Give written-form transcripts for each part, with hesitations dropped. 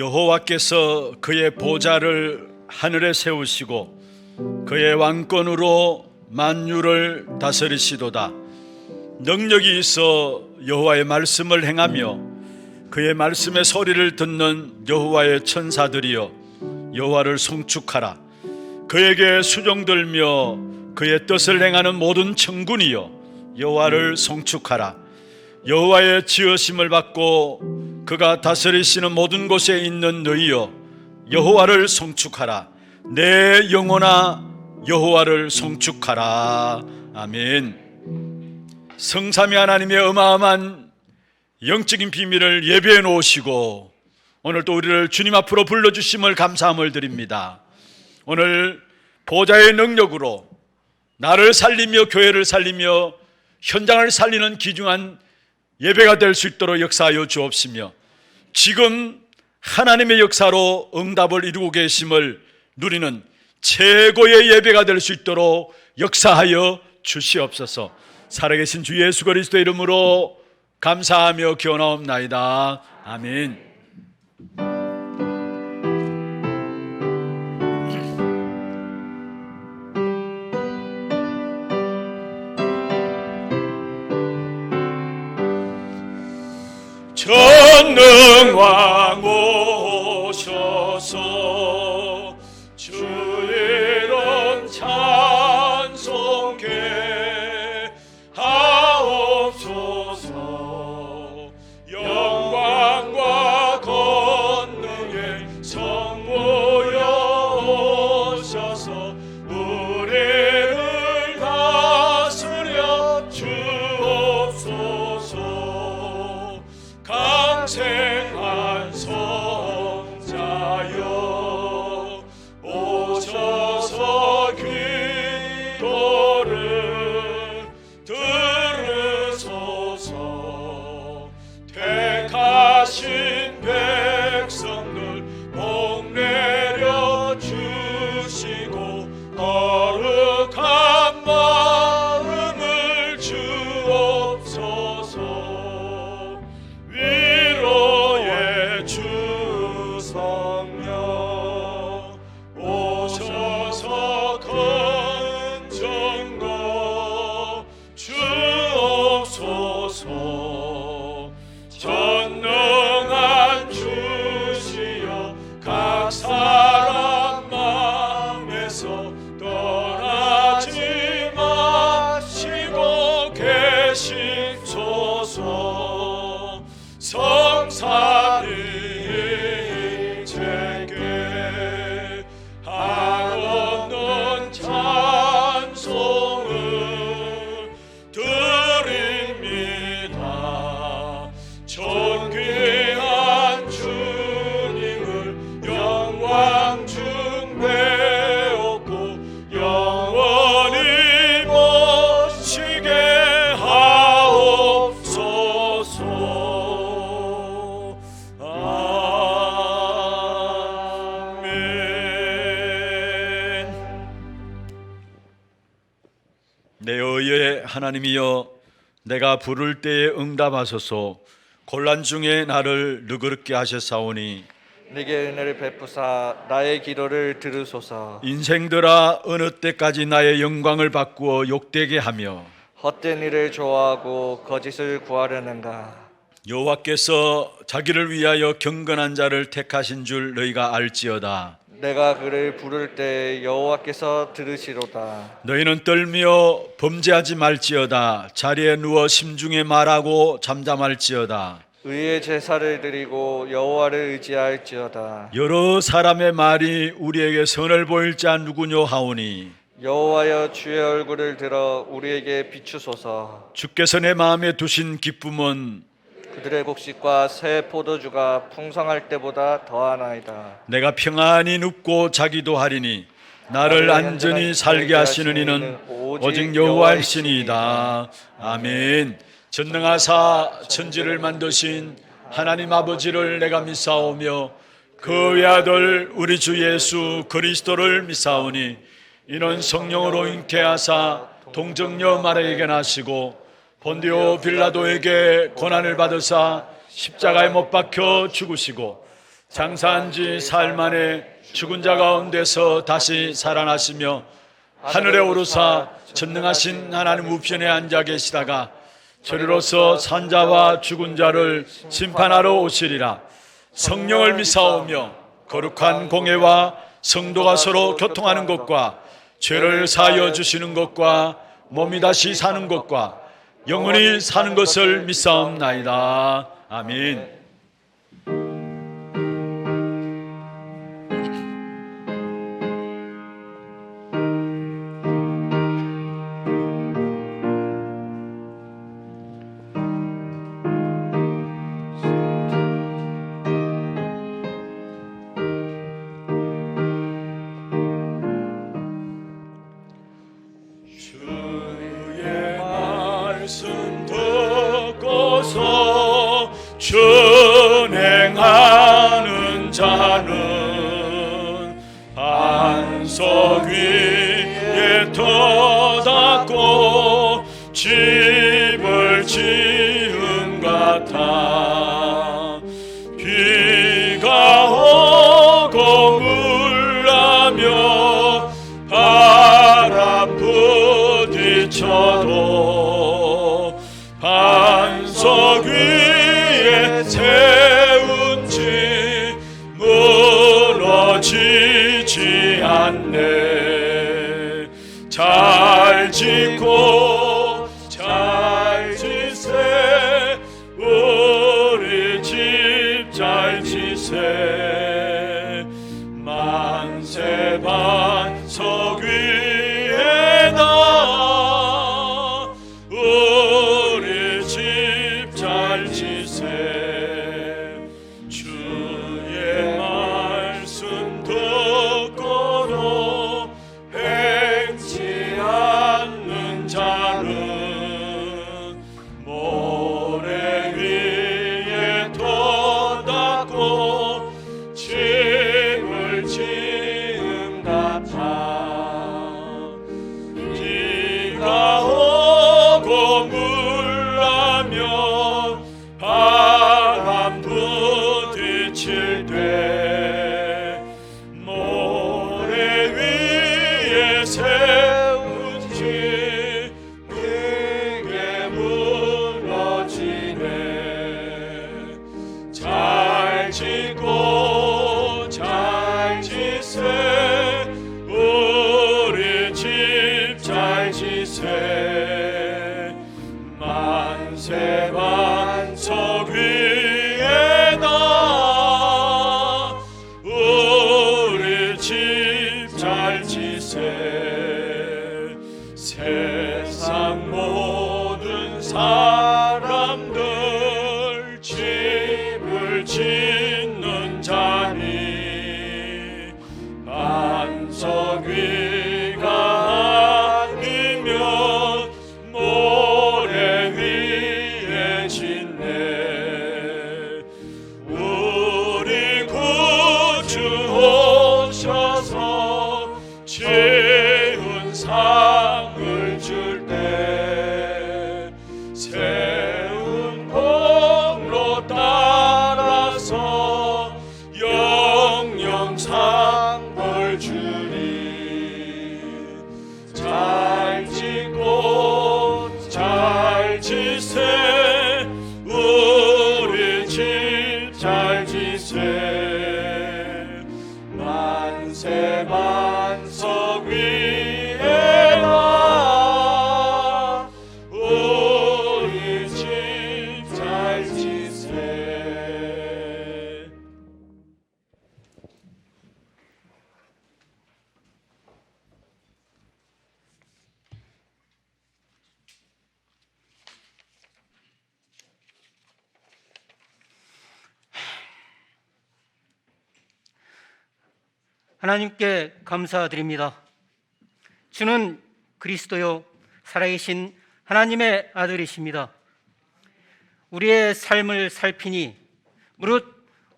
여호와께서 그의 보좌를 하늘에 세우시고 그의 왕권으로 만유를 다스리시도다. 능력이 있어 여호와의 말씀을 행하며 그의 말씀의 소리를 듣는 여호와의 천사들이여 여호와를 송축하라. 그에게 수종들며 그의 뜻을 행하는 모든 천군이여 여호와를 송축하라. 여호와의 지으심을 받고 그가 다스리시는 모든 곳에 있는 너희여 여호와를 송축하라. 내 영혼아 여호와를 송축하라. 아멘. 성삼위 하나님의 어마어마한 영적인 비밀을 예배해 놓으시고 오늘 또 우리를 주님 앞으로 불러주심을 감사함을 드립니다. 오늘 보좌의 능력으로 나를 살리며 교회를 살리며 현장을 살리는 귀중한 예배가 될 수 있도록 역사하여 주옵시며 지금 하나님의 역사로 응답을 이루고 계심을 누리는 최고의 예배가 될 수 있도록 역사하여 주시옵소서. 살아계신 주 예수 그리스도의 이름으로 감사하며 기원하옵나이다. 아멘. 전능왕 오셔서 주 이름 찬송케 하옵소서. 영광과 권능의 성모여 오셔서 우리를 다스려 주옵소서. 강생한 성자여 오셔서 기도를 들으소서. 택하신 백성들 복 내려 주시고 거룩한 마음을 주옵소서. 위로의 주 성령 오셔서 건전거 주옵소서. 전능한 주시여 각 사람 마음에서 떠나지 마시고 계시소서. 성삼위 제게 한없는 찬송을 드립니다. 존귀한 주님을 영광 중배웠고 영원히 모시게 하옵소서. 아멘. 내 의의 하나님이여 내가 부를 때에 응답하소서. 곤란 중에 나를 너그럽게 하셨사오니 내게 은혜를 베푸사 나의 기도를 들으소서. 인생들아 어느 때까지 나의 영광을 바꾸어 욕되게 하며 헛된 일을 좋아하고 거짓을 구하려는가. 여호와께서 자기를 위하여 경건한 자를 택하신 줄 너희가 알지어다. 내가 그를 부를 때 여호와께서 들으시로다. 너희는 떨며 범죄하지 말지어다. 자리에 누워 심중에 말하고 잠잠할지어다. 의의 제사를 드리고 여호와를 의지할지어다. 여러 사람의 말이 우리에게 선을 보일 자 누구뇨 하오니 여호와여 주의 얼굴을 들어 우리에게 비추소서. 주께서 내 마음에 두신 기쁨은 그들의 곡식과 새 포도주가 풍성할 때보다 더하나이다. 내가 평안히 눕고 자기도 하리니 나를 안전히 살게 하시는 이는 오직 여호와이시니이다. 아멘. 전능하사 천지를 만드신 하나님 아버지를 내가 믿사오며 그 외아들 우리 주 예수 그리스도를 믿사오니 이는 성령으로 잉태하사 동정녀 마리아에게 나시고 본디오 빌라도에게 고난을 받으사 십자가에 못 박혀 죽으시고 장사한 지 사흘 만에 죽은 자 가운데서 다시 살아나시며 하늘에 오르사 전능하신 하나님 우편에 앉아 계시다가 저리로서 산자와 죽은 자를 심판하러 오시리라. 성령을 믿사오며 거룩한 공회와 성도가 서로 교통하는 것과 죄를 사하여 주시는 것과 몸이 다시 사는 것과 영원히 사는 것을 믿사옵나이다. 아멘. 준행하는 자는 반석 위에 터닫고 집을 지은 같아. 비가 오고 물나며 바람 부딪혀도 반석 위에 세운 지 무너지지 않네. 잘 짓고 잘 지세 우리 집 잘 지세. 만세 반석 위에다 우리 집 잘 지세. 주의 말씀 듣고도 행치 않는 자는 모래 위에 터닫고 집을 지은 같아. 비가 오고 물나며 바람 부딪힐 때 모래 위에 세운 지 크게 무너지네. 잘 짓고 잘 지세 우리 집 잘 지세. 만세 반석 위에다 우리 집 잘 지세. 세상 모든 사람들 집을 짓는 자니 반석 위가 아니면 모래 위에 짓네. 우리 구주 오셔서 지은 상을 줄 때 세운 공로 따라서 영영 상을 주리. 잘 짓고 잘 지세 우리 집 잘 지세. 만세 반석 위에다 우리 집 잘 지세. 하나님께 감사드립니다. 주는 그리스도요 살아계신 하나님의 아들이십니다. 우리의 삶을 살피니 무릇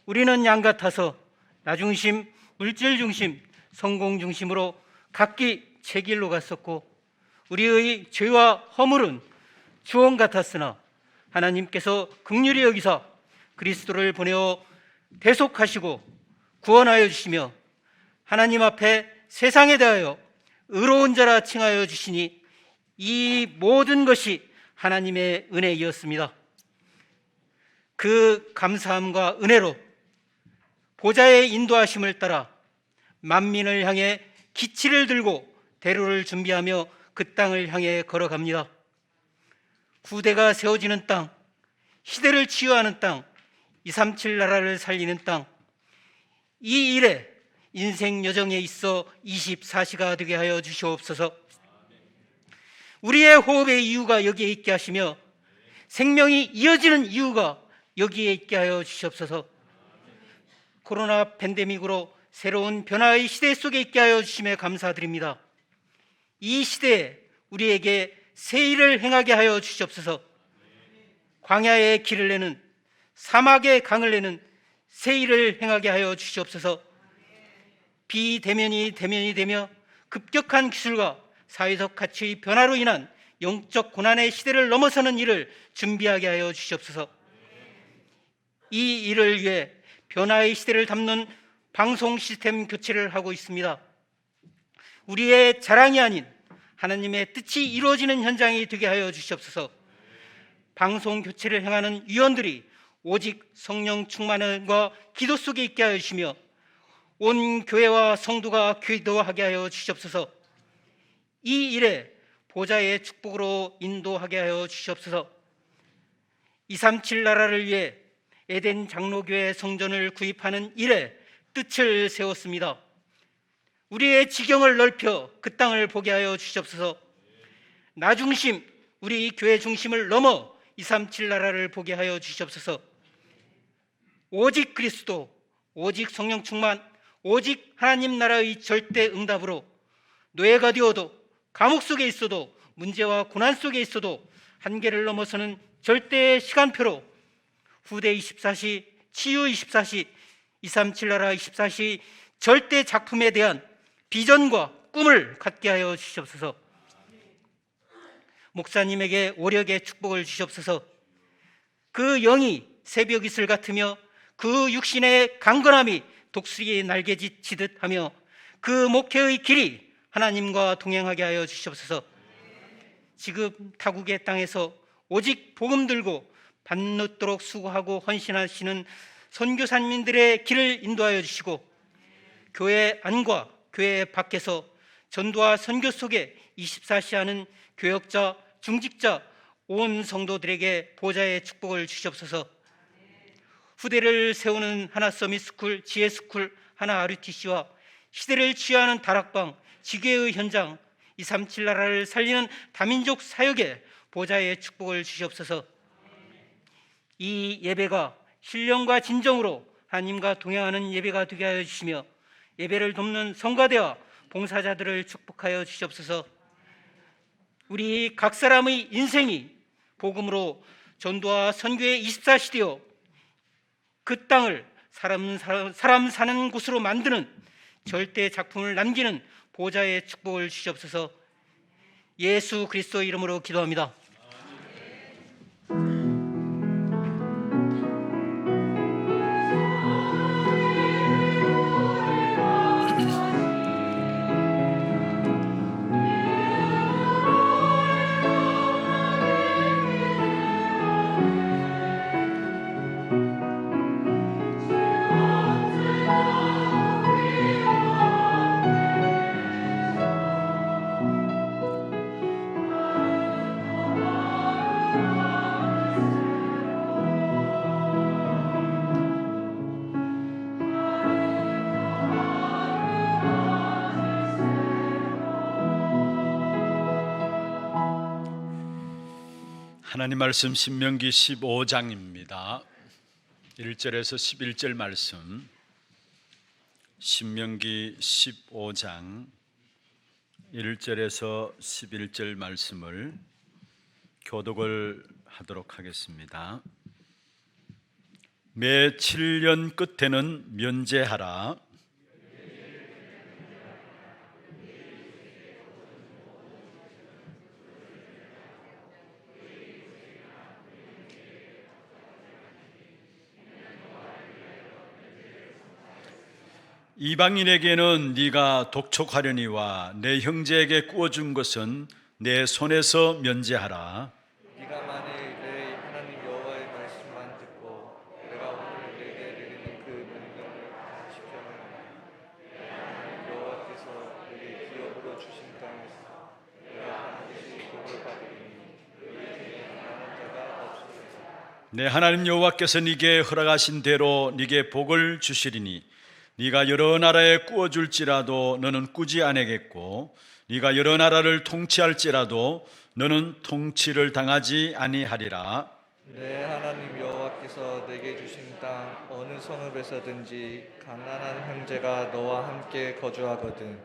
우리는 양 같아서 나중심, 물질중심, 성공중심으로 각기 제 길로 갔었고 우리의 죄와 허물은 주홍 같았으나 하나님께서 긍휼히 여기사 그리스도를 보내어 대속하시고 구원하여 주시며 하나님 앞에 세상에 대하여 의로운 자라 칭하여 주시니 이 모든 것이 하나님의 은혜이었습니다. 그 감사함과 은혜로 보좌의 인도하심을 따라 만민을 향해 기치를 들고 대로를 준비하며 그 땅을 향해 걸어갑니다. 후대가 세워지는 땅, 시대를 치유하는 땅, 237 나라를 살리는 땅, 이 일에 인생 여정에 있어 24시가 되게 하여 주시옵소서. 우리의 호흡의 이유가 여기에 있게 하시며 생명이 이어지는 이유가 여기에 있게 하여 주시옵소서. 코로나 팬데믹으로 새로운 변화의 시대 속에 있게 하여 주심에 감사드립니다. 이 시대에 우리에게 새 일을 행하게 하여 주시옵소서. 광야의 길을 내는, 사막의 강을 내는 새 일을 행하게 하여 주시옵소서. 비대면이 대면이 되며 급격한 기술과 사회적 가치의 변화로 인한 영적 고난의 시대를 넘어서는 일을 준비하게 하여 주시옵소서. 이 일을 위해 변화의 시대를 담는 방송 시스템 교체를 하고 있습니다. 우리의 자랑이 아닌 하나님의 뜻이 이루어지는 현장이 되게 하여 주시옵소서. 방송 교체를 행하는 위원들이 오직 성령 충만과 기도 속에 있게 하여 주시며 온 교회와 성도가 기도하게 하여 주시옵소서. 이 일에 보좌의 축복으로 인도하게 하여 주시옵소서. 237 나라를 위해 에덴 장로교회 성전을 구입하는 일에 뜻을 세웠습니다. 우리의 지경을 넓혀 그 땅을 보게 하여 주시옵소서. 나 중심, 우리 교회 중심을 넘어 237 나라를 보게 하여 주시옵소서. 오직 그리스도, 오직 성령 충만, 오직 하나님 나라의 절대 응답으로 노예가 되어도 감옥 속에 있어도 문제와 고난 속에 있어도 한계를 넘어서는 절대의 시간표로 후대 24시, 치유 24시, 237 나라 24시 절대 작품에 대한 비전과 꿈을 갖게 하여 주시옵소서. 목사님에게 오력의 축복을 주시옵소서. 그 영이 새벽 이슬 같으며 그 육신의 강건함이 독수리의 날개짓 하며 그 목회의 길이 하나님과 동행하게 하여 주시옵소서. 지금 타국의 땅에서 오직 복음 들고 밤늦도록 수고하고 헌신하시는 선교사님들의 길을 인도하여 주시고 교회 안과 교회 밖에서 전도와 선교 속에 24시 하는 교역자, 중직자, 온 성도들에게 보좌의 축복을 주시옵소서. 후대를 세우는 하나 서밋스쿨, 지혜스쿨, 하나 RUTC와 시대를 취하는 다락방, 지교의 현장, 237 나라를 살리는 다민족 사역에 보좌의 축복을 주시옵소서. 이 예배가 신령과 진정으로 하나님과 동행하는 예배가 되게 하여 주시며 예배를 돕는 성가대와 봉사자들을 축복하여 주시옵소서. 우리 각 사람의 인생이 복음으로 전도와 선교의 24시대요 그 땅을 사람 사는 곳으로 만드는 절대 작품을 남기는 보좌의 축복을 주시옵소서. 예수 그리스도 이름으로 기도합니다. 하나님 말씀 신명기 15장입니다. 1절에서 11절 말씀, 신명기 15장 1절에서 11절 말씀을 교독을 하도록 하겠습니다. 매 7년 끝에는 면제하라. 이방인에게는 네가 독촉하려니와 내 형제에게 구워준 것은 내 손에서 면제하라. 네가 만일 내 하나님 여호와의 말씀만 듣고 내가 오늘 내게 내리는 그 명령을 지켜면 내 하나님 여호와께서 내게 기업으로 주신 땅에서 내가 반드시 복을 받으리니 너희 중에 가난한 자가 없으리라. 내 하나님 여호와께서 네게 허락하신 대로 네게 복을 주시리니 네가 여러 나라에 구워줄지라도 너는 꾸지 아니하겠고 네가 여러 나라를 통치할지라도 너는 통치를 당하지 아니하리라. 내 하나님 여호와께서 내게 주신 땅 어느 성읍에서든지 가난한 형제가 너와 함께 거주하거든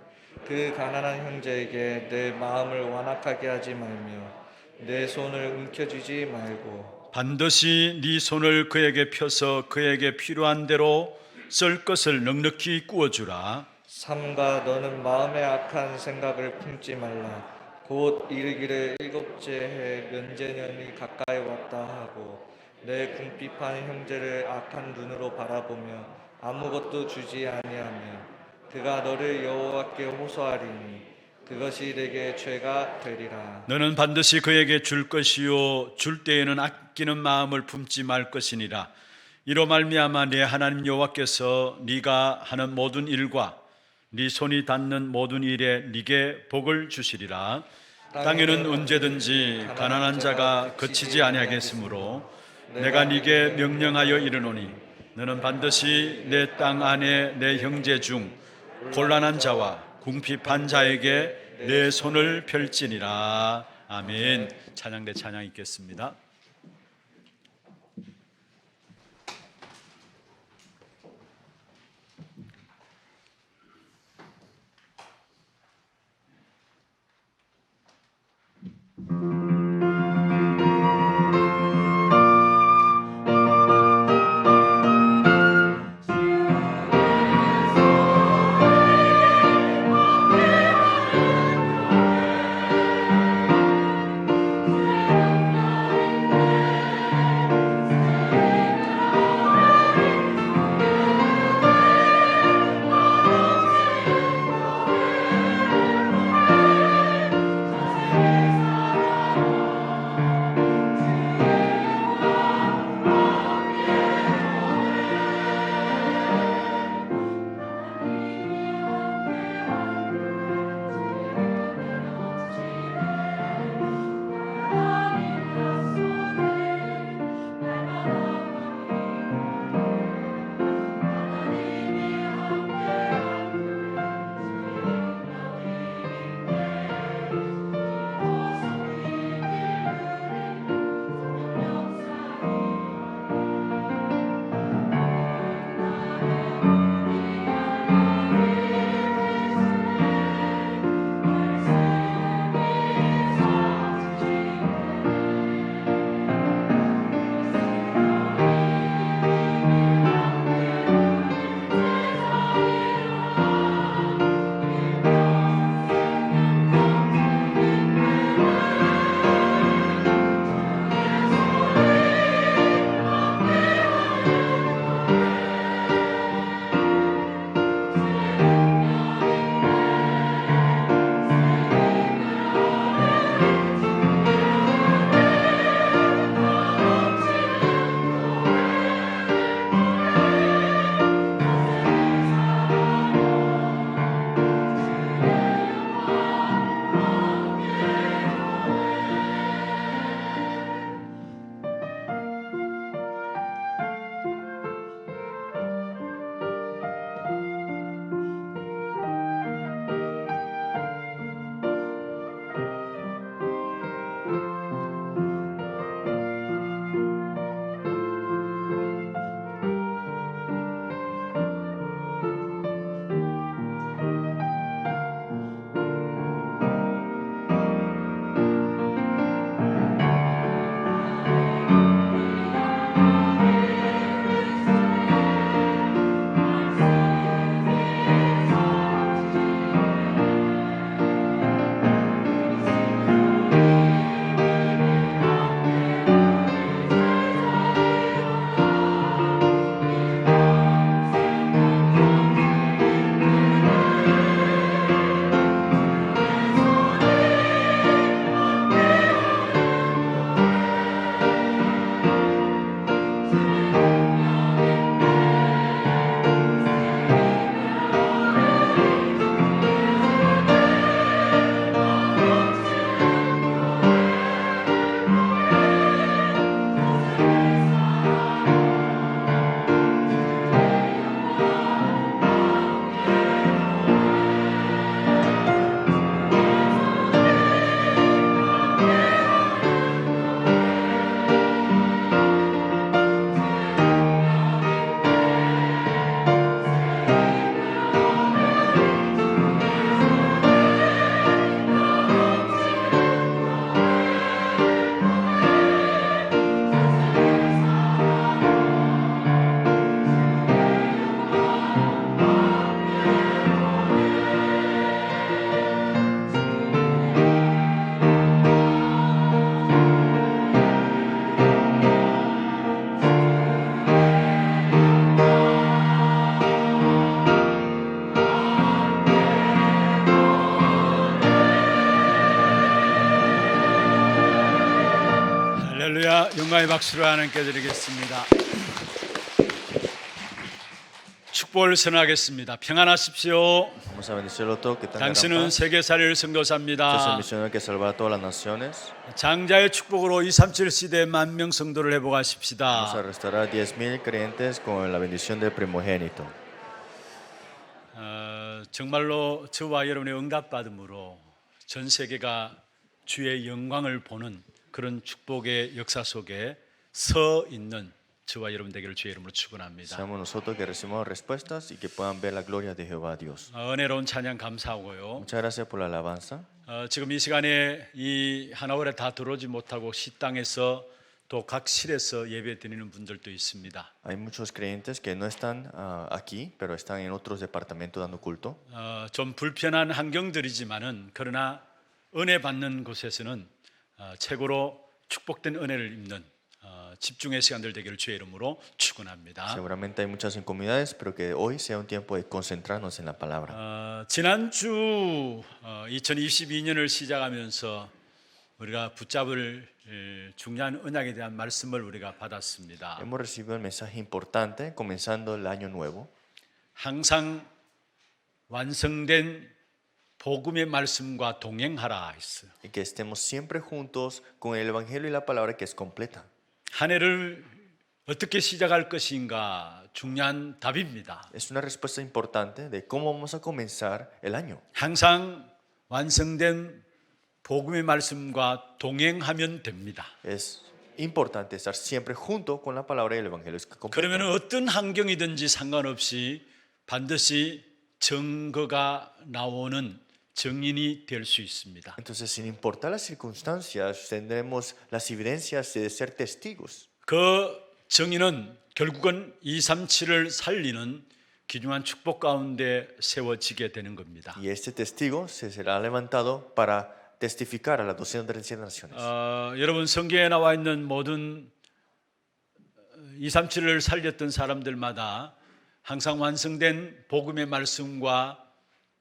그 가난한 형제에게 내 마음을 완악하게 하지 말며 내 손을 움켜쥐지 말고 반드시 네 손을 그에게 펴서 그에게 필요한 대로 쓸 것을 넉넉히 구워주라. 삼가 너는 마음에 악한 생각을 품지 말라. 곧 이르기를 일곱째 해 면제년이 가까이 왔다 하고 내 궁핍한 형제를 악한 눈으로 바라보며 아무것도 주지 아니하며 그가 너를 여호와께 호소하리니 그것이 내게 죄가 되리라. 너는 반드시 그에게 줄 것이요 줄 때에는 아끼는 마음을 품지 말 것이니라. 이로 말미암아 내 하나님 여호와께서 네가 하는 모든 일과 네 손이 닿는 모든 일에 네게 복을 주시리라. 땅에는 언제든지 가난한 자가 그치지 아니하겠으므로 내가 네게 명령하여 이르노니 너는 반드시 내 땅 안에 내 형제 중 곤란한 자와 궁핍한 자에게 내 손을 펼지니라. 아멘. 찬양대 찬양 있겠습니다. 자, 영광의 박수를 하나님께 드리겠습니다. 축복을 선언하겠습니다. 평안하십시오. Vamos a bendecirlo todo, que tenga gran 당신은 paz. 세계사를 Usted es el 선교사입니다. misionero que salvará a todas las naciones. 장자의 축복으로 237 시대의 만명 성도를 Vamos a 회복하십시다. restaurar 10,000 creyentes con la bendición del primogénito. 정말로 저와 여러분의 응답받음으로 전 세계가 주의 영광을 보는 그런 축복의 역사 속에 서 있는 저와 여러분 되기를 주의 이름으로 축원합니다. Seamos nosotros que recibamos respuestas y que puedan ver la gloria de Jehová Dios. 은혜로운 찬양 감사하고요. Muchas gracias por la alabanza. 지금 이 시간에 이 하나월에 다 들어오지 못하고 식당에서 또 각 실에서 예배 드리는 분들도 있습니다. Hay muchos creyentes que no están aquí, pero están en otros departamentos dando culto. 좀 불편한 환경들이지만은 그러나 은혜 받는 곳에서는 최고로 축복된 은혜를 입는 집중의 시간들 되기를 주의 이름으로 축원합니다. Seguramente hay muchas incomodidades, pero que hoy sea un tiempo de concentrarnos en la palabra. 지난주 2022년을 시작하면서 우리가 붙잡을 중요한 언약에 대한 말씀을 우리가 받았습니다. Hemos recibido el mensaje importante comenzando el año nuevo. 항상 완성된 복음의 말씀과 동행하라 했어요. Y que estemos siempre juntos con el Evangelio y la palabra que es completa. 한 해를 어떻게 시작할 것인가 중요한 답입니다. Es una respuesta importante de cómo vamos a comenzar el año. 항상 완성된 복음의 말씀과 동행하면 됩니다. Es importante estar siempre junto con la palabra y el Evangelio que es completo. 그러면 어떤 환경이든지 상관없이 반드시 증거가 나오는 증인이 될 수 있습니다. Entonces, sin importar las circunstancias, tendremos las evidencias de ser testigos. 그 증인은 결국은 237을 살리는 귀중한 축복 가운데 세워지게 되는 겁니다. Y este testigo se será levantado para testificar a las 237 naciones. 여러분 성경에 나와 있는 모든 237을 살렸던 사람들마다 항상 완성된 복음의 말씀과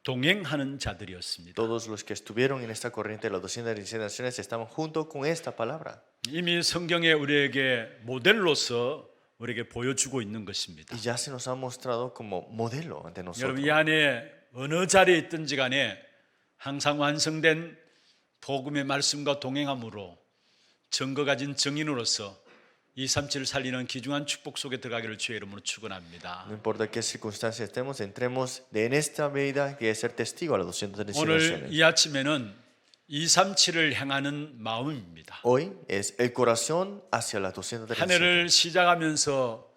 동행하는 자들이었습니다. Todos los que estuvieron en esta corriente de las 237 naciones estaban junto con esta palabra. 이미 성경에 우리에게 모델로서 우리에게 보여주고 있는 것입니다. Y ya se nos ha mostrado como modelo ante nosotros. 여러분 이 안에 어느 자리에 있든지 간에 항상 완성된 복음의 말씀과 동행함으로 증거 가진 증인으로서 237을 살리는 귀중한 축복 속에 들어가기를 주의 이름으로 축원합니다. No importa qué circunstancia estemos, entremos en esta vida que es ser testigo a las 237 오늘 naciones. 이 아침에는 237을 향하는 마음입니다. Hoy es el corazón hacia las 237. 한 해를 시작하면서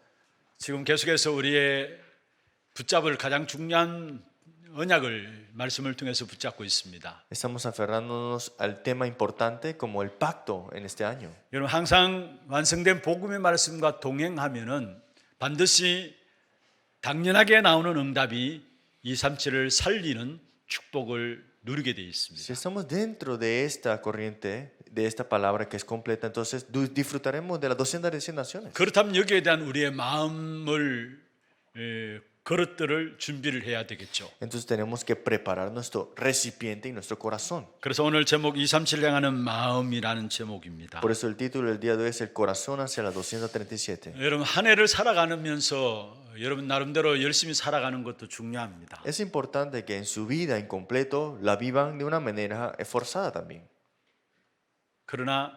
지금 계속해서 우리의 붙잡을 가장 중요한 언약을 말씀을 통해서 붙잡고 있습니다. Estamos aferrándonos al tema importante como el pacto en este año. 여러분 항상 완성된 복음의 말씀과 동행하면은 반드시 당연하게 나오는 응답이 237을 살리는 축복을 누리게 되어 있습니다. Si estamos dentro de esta corriente, de esta palabra que es completa, entonces disfrutaremos de las 237 naciones. 그렇다면 여기에 대한 우리의 마음을 그릇들을 준비를 해야 되겠죠. Entonces tenemos que preparar nuestro recipiente y nuestro corazón. 그래서 오늘 제목 237 향하는 마음이라는 제목입니다. Por eso el título del día de hoy es el corazón hacia las 237. 여러분 한 해를 살아가면서 여러분 나름대로 열심히 살아가는 것도 중요합니다. Es importante que en su vida en completo la vivan de una manera esforzada también. 그러나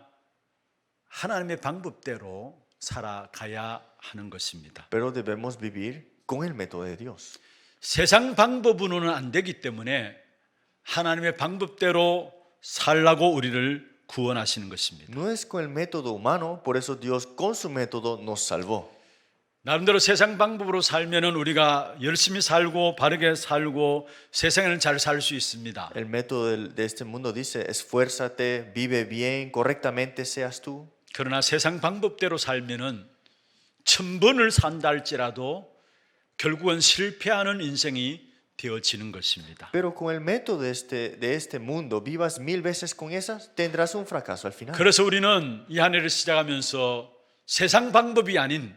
하나님의 방법대로 살아가야 하는 것입니다. Pero debemos vivir con el método de Dios. 세상 방법으로는 안 되기 때문에 하나님의 방법대로 살라고 우리를 구원하시는 것입니다. No es con el método humano, por eso Dios con su método nos salvó. 나름대로 세상 방법으로 살면은 우리가 열심히 살고 바르게 살고 세상에는 잘 살 수 있습니다. El método de este mundo dice, esfuérzate, vive bien, correctamente seas tú. 그러나 세상 방법대로 살면은 1000번을 산다 할지라도 결국은 실패하는 인생이 되어지는 것입니다. Pero con el método de este mundo, vivas 1000 veces con esas, tendrás un fracaso al final. 그래서 우리는 이 한 해를 시작하면서 세상 방법이 아닌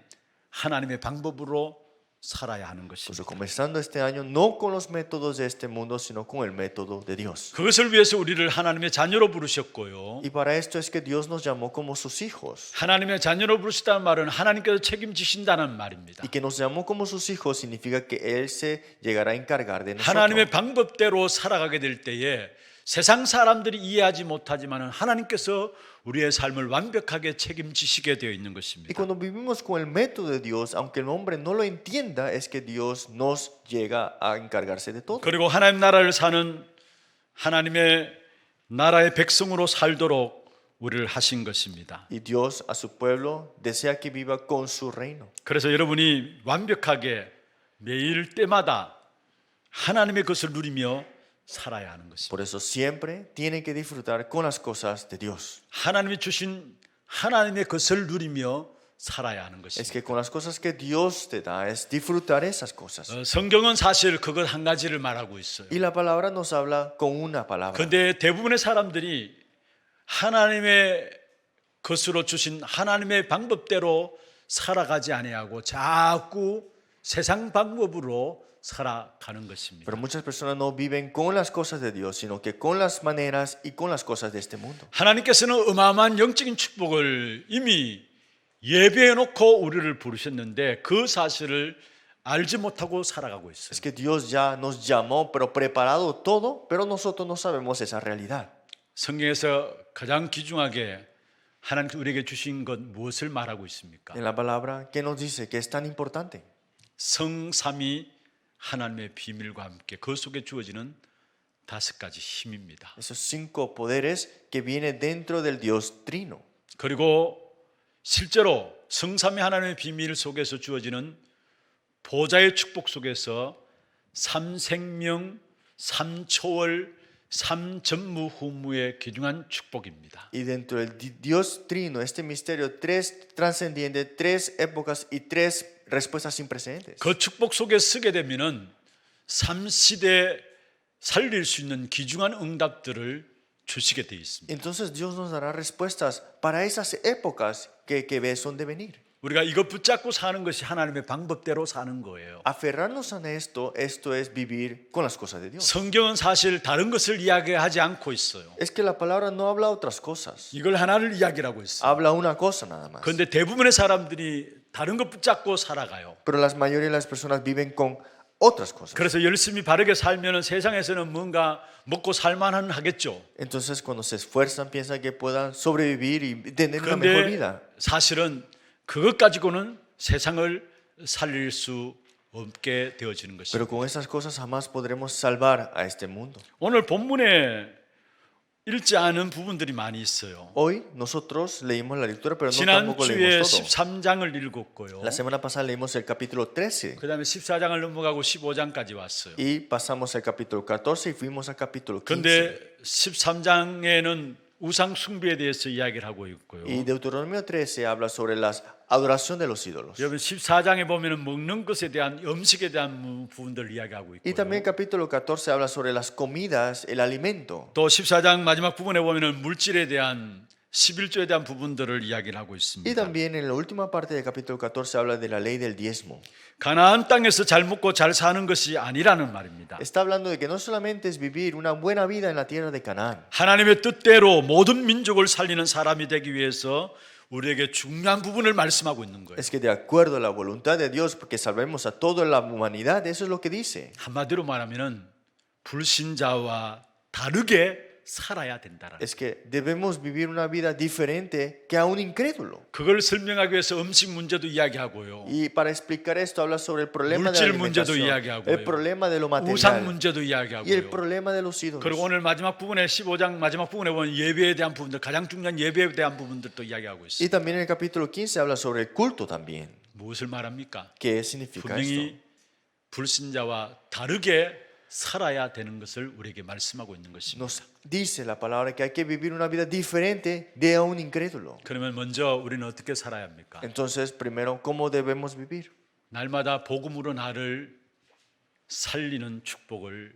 하나님의 방법으로 살아야 하는 Por eso, 것입니다. comenzando este año, no con los métodos de este mundo, sino con el método de Dios. 그것을 위해서 우리를 하나님의 자녀로 부르셨고요. Y para esto es que Dios nos llamó como sus hijos. 하나님의 자녀로 부르시다는 말은 하나님께서 책임지신다는 말입니다. Y que nos llamó como sus hijos significa que Él se llegará a encargar de nosotros. 하나님의 방법대로 살아가게 될 때에 세상 사람들이 이해하지 못하지만 하나님께서 우리의 삶을 완벽하게 책임지시게 되어 있는 Y 것입니다. cuando vivimos con el método de Dios, aunque el hombre no lo entienda, es que Dios nos llega a encargarse de todo. 그리고 하나님 나라를 사는 하나님의 나라의 백성으로 살도록 우리를 하신 것입니다. Y Dios a su pueblo desea que viva con su reino. 그래서 여러분이 완벽하게 매일 때마다 하나님의 것을 누리며 살아야 하는 것입니다. Por eso siempre tienen que disfrutar con las cosas de Dios. 하나님이 주신 하나님의 것을 누리며 살아야 하는 Es 것입니다. que con las cosas que Dios te da es disfrutar esas cosas. 성경은 사실 그것 한 가지를 말하고 있어요. Y la palabra nos habla con una palabra. 그런데 대부분의 사람들이 하나님의 것으로 주신 하나님의 방법대로 살아가지 아니하고 자꾸 세상 방법으로 살아가는 것입니다. Pero muchas personas no viven con las cosas de Dios, sino que con las maneras y con las cosas de este mundo. 하나님께서는 어마어마한 영적인 축복을 이미 예배해 놓고 우리를 부르셨는데 그 사실을 알지 못하고 살아가고 있어요. Es que Dios ya nos llamó, pero preparado todo, pero nosotros no sabemos esa realidad. 성경에서 가장 귀중하게 하나님께서 우리에게 주신 것 무엇을 말하고 있습니까? En la palabra, ¿qué nos dice? Que es tan importante. 성삼위 하나님의 비밀과 함께 그 속에 주어지는 5가지 힘입니다. Esos 5 poderes que vienen dentro del Dios Trino. 그리고 실제로 성삼위 하나님의 비밀 속에서 주어지는 보좌의 축복 속에서 3생명, 3초월, 3전무후무의 귀중한 축복입니다. Y dentro del Dios Trino, este misterio, 3 trascendiente, 3 épocas y 3 respuestas sin precedentes. 그 축복 속에 서게 되면은 3시대 살릴 수 있는 귀중한 응답들을 주시게 되어 있습니다. Entonces Dios nos dará respuestas para esas épocas que son de venir. 우리가 이것 붙잡고 사는 것이 하나님의 방법대로 사는 거예요. Aferrarnos a esto es vivir con las cosas de Dios. 성경은 사실 다른 것을 이야기하지 않고 있어요. Es que la palabra no habla otras cosas, 이걸 하나를 이야기하고 있어요. habla una cosa nada más. 그런데 대부분의 사람들이 다른 것 붙잡고 살아가요. Pero la mayoría de las personas viven con otras cosas. 그래서 열심히 바르게 살면 세상에서는 뭔가 먹고 살만은 하겠죠. Entonces cuando se esfuerzan piensan que puedan sobrevivir y tener una mejor 그런데 vida. 사실은 그것 가지고는 세상을 살릴 수 없게 되어지는 것입니다. Pero con esas cosas jamás podremos salvar a este mundo. 오늘 본문에 읽지 않은 부분들이 많이 있어요. Hoy nosotros leímos la lectura, pero no tampoco 지난주에 leímos todo. 13장을 읽었고요. La semana pasada leímos el capítulo 13 그 다음에 14장을 넘어가고 15장까지 왔어요. y pasamos al capítulo 14 y fuimos al capítulo 15. 그런데 13장에는 우상 숭배에 대해서 이야기를 하고 있고요. Y Deuteronomio 13 habla sobre la adoración de los ídolos. 여러분 14장에 보면은 먹는 것에 대한 음식에 대한 부분들을 이야기하고 Y 있고요. también el capítulo 14 habla sobre las comidas, el alimento. 또 14장 마지막 부분에 보면은 물질에 대한 11조에 대한 부분들을 이야기를 하고 Y 있습니다. también en la última parte del capítulo 14 habla de la ley del diezmo. 가나안 땅에서 잘 먹고 잘 사는 것이 아니라는 말입니다. Está hablando de que no solamente es vivir una buena vida en la tierra de Canaán, 하나님의 뜻대로 모든 민족을 살리는 사람이 되기 위해서 우리에게 중요한 부분을 말씀하고 있는 거예요. es que de acuerdo a la voluntad de Dios, porque salvemos a toda la humanidad, eso es lo que dice. 한마디로 말하면은 불신자와 다르게 살아야 된다라는. Es que debemos vivir una vida diferente que a un incrédulo. 그걸 설명하기 위해서 음식 문제도 이야기하고요. Y para explicar esto habla sobre el problema de la 물질 문제도 alimentación, 이야기하고요. el problema de lo 우상 material 문제도 y el 이야기하고요. problema de los ídolos. 그리고 오늘 마지막 부분에 15장 마지막 부분에 보면 예배에 대한 부분들, 가장 중요한 예배에 대한 부분들도 이야기하고 Y 있어요. también en el capítulo 15 habla sobre el culto también. 무엇을 말합니까? ¿Qué significa esto? 분명히 불신자와 다르게 살아야 되는 것을 우리에게 말씀하고 있는 것입니다. Nos dice la palabra que hay que vivir una vida diferente de a un incrédulo. 그러면 먼저 우리는 어떻게 살아야 합니까? Entonces, primero, ¿cómo debemos vivir? 날마다 복음으로 나를 살리는 축복을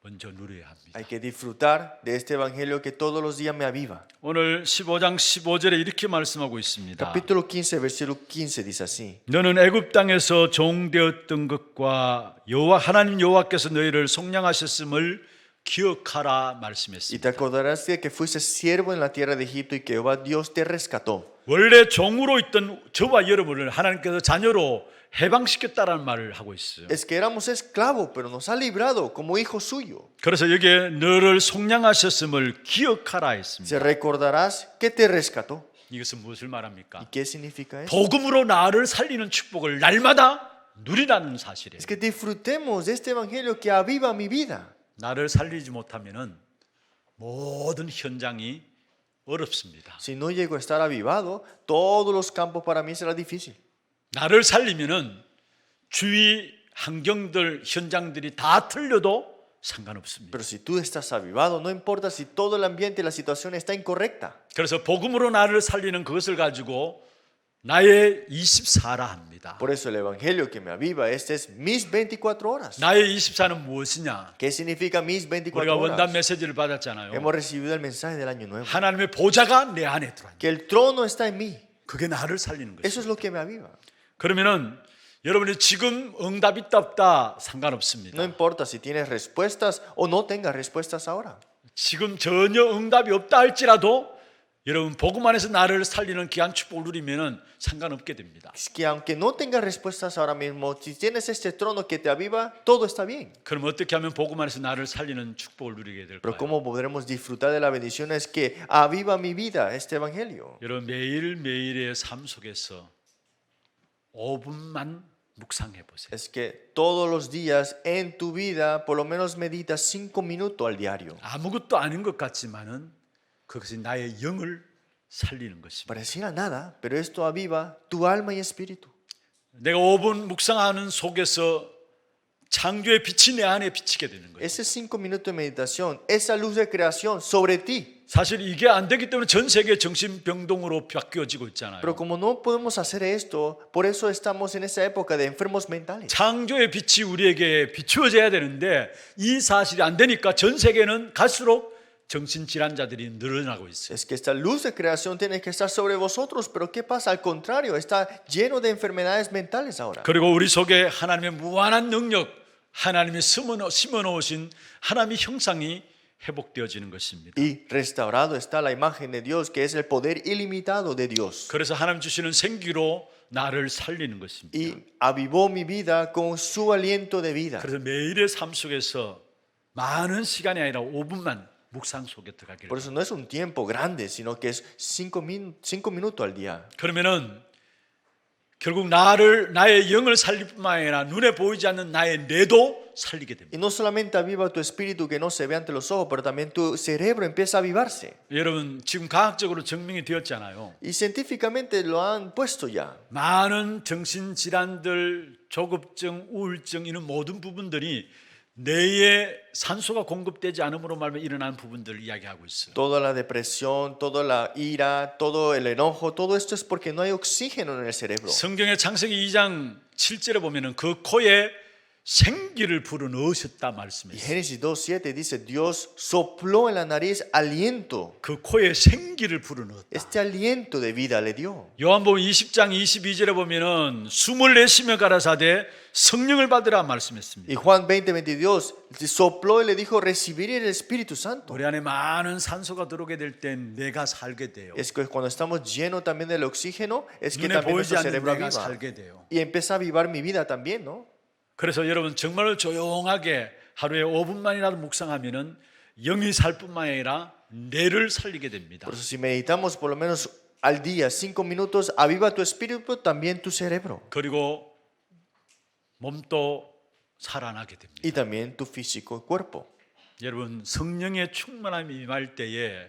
먼저 누려야 합니다. Hay que disfrutar de este evangelio que todos los días me aviva. 오늘 15장 15절에 이렇게 말씀하고 있습니다. Capítulo 15, versículo 15 dice así. 너는 애굽 땅에서 종되었던 것과 하나님 여호와께서 너희를 속량하셨음을 기억하라 Y 말씀했습니다. te acordarás de que fuiste siervo en la tierra de Egipto y que Jehová Dios te rescató. 원래 종으로 있던 저와 여러분을 하나님께서 자녀로 해방시켰다라는 말을 하고 있어요. Es que éramos esclavos, pero nos ha librado como hijo suyo. 그래서 여기에 너를 속량하셨음을 기억하라 했습니다. Se recordarás que te rescató. 이것은 무엇을 말합니까? ¿Y qué significa eso? 복음으로 나를 살리는 축복을 날마다 누리라는 사실이에요. Es que disfrutemos de este evangelio que aviva mi vida. 나를 살리지 못하면은 모든 현장이 어렵습니다. Si no llego a estar avivado, todos los campos para mí será difícil. 나를 살리면은 주위 환경들 현장들이 다 틀려도 상관없습니다. Pero si tú estás avivado, no importa si todo el ambiente y la situación está incorrecta. 그래서 복음으로 나를 살리는 그것을 가지고 나의 24라 합니다. Por eso el evangelio que me aviva, este es mis 24 horas. 나의 24는 무엇이냐? ¿Qué significa mis 24 우리가 원단 horas? 메시지를 받았잖아요. Hemos recibido el mensaje del año nuevo. 하나님의 보좌가 내 안에 들어앉아. Que el trono está en mí. 그게 나를 살리는 Eso 것이에요. es lo que me aviva. 그러면은 여러분이 지금 응답 있다 없다 상관없습니다. No importa si tienes respuestas o no tengas respuestas ahora. 지금 전혀 응답이 없다 할지라도 여러분 복음 안에서 나를 살리는 귀한 축복을 누리면은 상관없게 됩니다. Es que aunque no tengas respuestas ahora mismo, si tienes este trono que te aviva, todo está bien. 그럼 어떻게 하면 복음 안에서 나를 살리는 축복을 누리게 Pero 될까요? ¿cómo podremos disfrutar de la bendición? Es que aviva mi vida este evangelio. 여러분 매일매일의 삶 속에서 5분만 묵상해 보세요. Es que todos los días en tu vida, por lo menos meditas 5 minutos al diario. 아무것도 아닌 것 같지만은 그것이 나의 영을 살리는 것입니다. Pareciera nada, pero esto aviva tu alma y espíritu. 내가 5분 묵상하는 속에서 창조의 빛이 내 안에 비치게 되는 거예요. Ese 5 minutos de meditación, esa luz de creación sobre ti. 사실 이게 안 되기 때문에 전 세계 정신병동으로 바뀌어지고 있잖아요. Pero como no podemos hacer esto, por eso estamos en esa época de enfermos mentales. 창조의 빛이 우리에게 비추어져야 되는데 이 사실이 안 되니까 전 세계는 갈수록 정신질환자들이 늘어나고 있어요. Es que esta luz de creación tiene que estar sobre vosotros, pero ¿qué pasa? Al contrario, está lleno de enfermedades mentales ahora. 그리고 우리 속에 하나님의 무한한 능력, 하나님이 심어놓으신 하나님의 형상이 회복되어지는 것입니다. Y restaurado está la imagen de Dios, que es el poder ilimitado de Dios. 그래서 하나님 주시는 생기로 나를 살리는 것입니다. Y avivó mi vida con su aliento de vida. 그래서 매일의 삶 속에서 많은 시간이 아니라 5분만 묵상 속에 들어가기를. Por eso no es un tiempo grande, sino que es 5 minutos al día. 그러면은 결국 나의 영을 살릴 뿐만 아니라 눈에 보이지 않는 나의 뇌도 살리게 됩니다. Y no solamente aviva tu espíritu que no se ve ante los ojos, pero también tu cerebro empieza a avivarse. 여러분 지금 과학적으로 증명이 되었잖아요. Y científicamente lo han puesto ya. 많은 정신질환들, 조급증, 우울증 이런 모든 부분들이 뇌에 산소가 공급되지 않음으로 말미암아 일어나는 부분들을 이야기하고 있어요. Toda la depresión, toda la ira, todo el enojo, todo esto es porque no hay oxígeno en el cerebro. 성경의 창세기 2장 7절에 보면은 그 코에 생기를 불어넣으셨다 Y 말씀했어요. Génesis 2:7 dice, Dios sopló en la nariz aliento. 그 코에 생기를 불어넣었다. Este aliento de vida le dio. 요한복음 20장 22절에 보면은 숨을 내쉬며 가라사대 성령을 받으라 말씀했습니다. Y Juan 20:22 sopló y le dijo, recibir el Espíritu Santo. 우리 안에 많은 산소가 들어오게 될 땐 내가 살게 돼요. Es que cuando estamos llenos también del oxígeno, es que 눈에 también 보이지 nuestro 않는 cerebro 내가 aviva. 살게 돼요. Y empieza a avivar mi vida también, ¿no? 그래서 여러분 정말 조용하게 하루에 5분만이라도 묵상하면은 영이 살 뿐만 아니라 뇌를 살리게 됩니다. Por eso si meditamos por lo menos al día 5 minutos, aviva tu espíritu, también tu cerebro. 그리고 몸도 살아나게 됩니다. Y también tu físico y cuerpo. 여러분 성령의 충만함이 임할 때에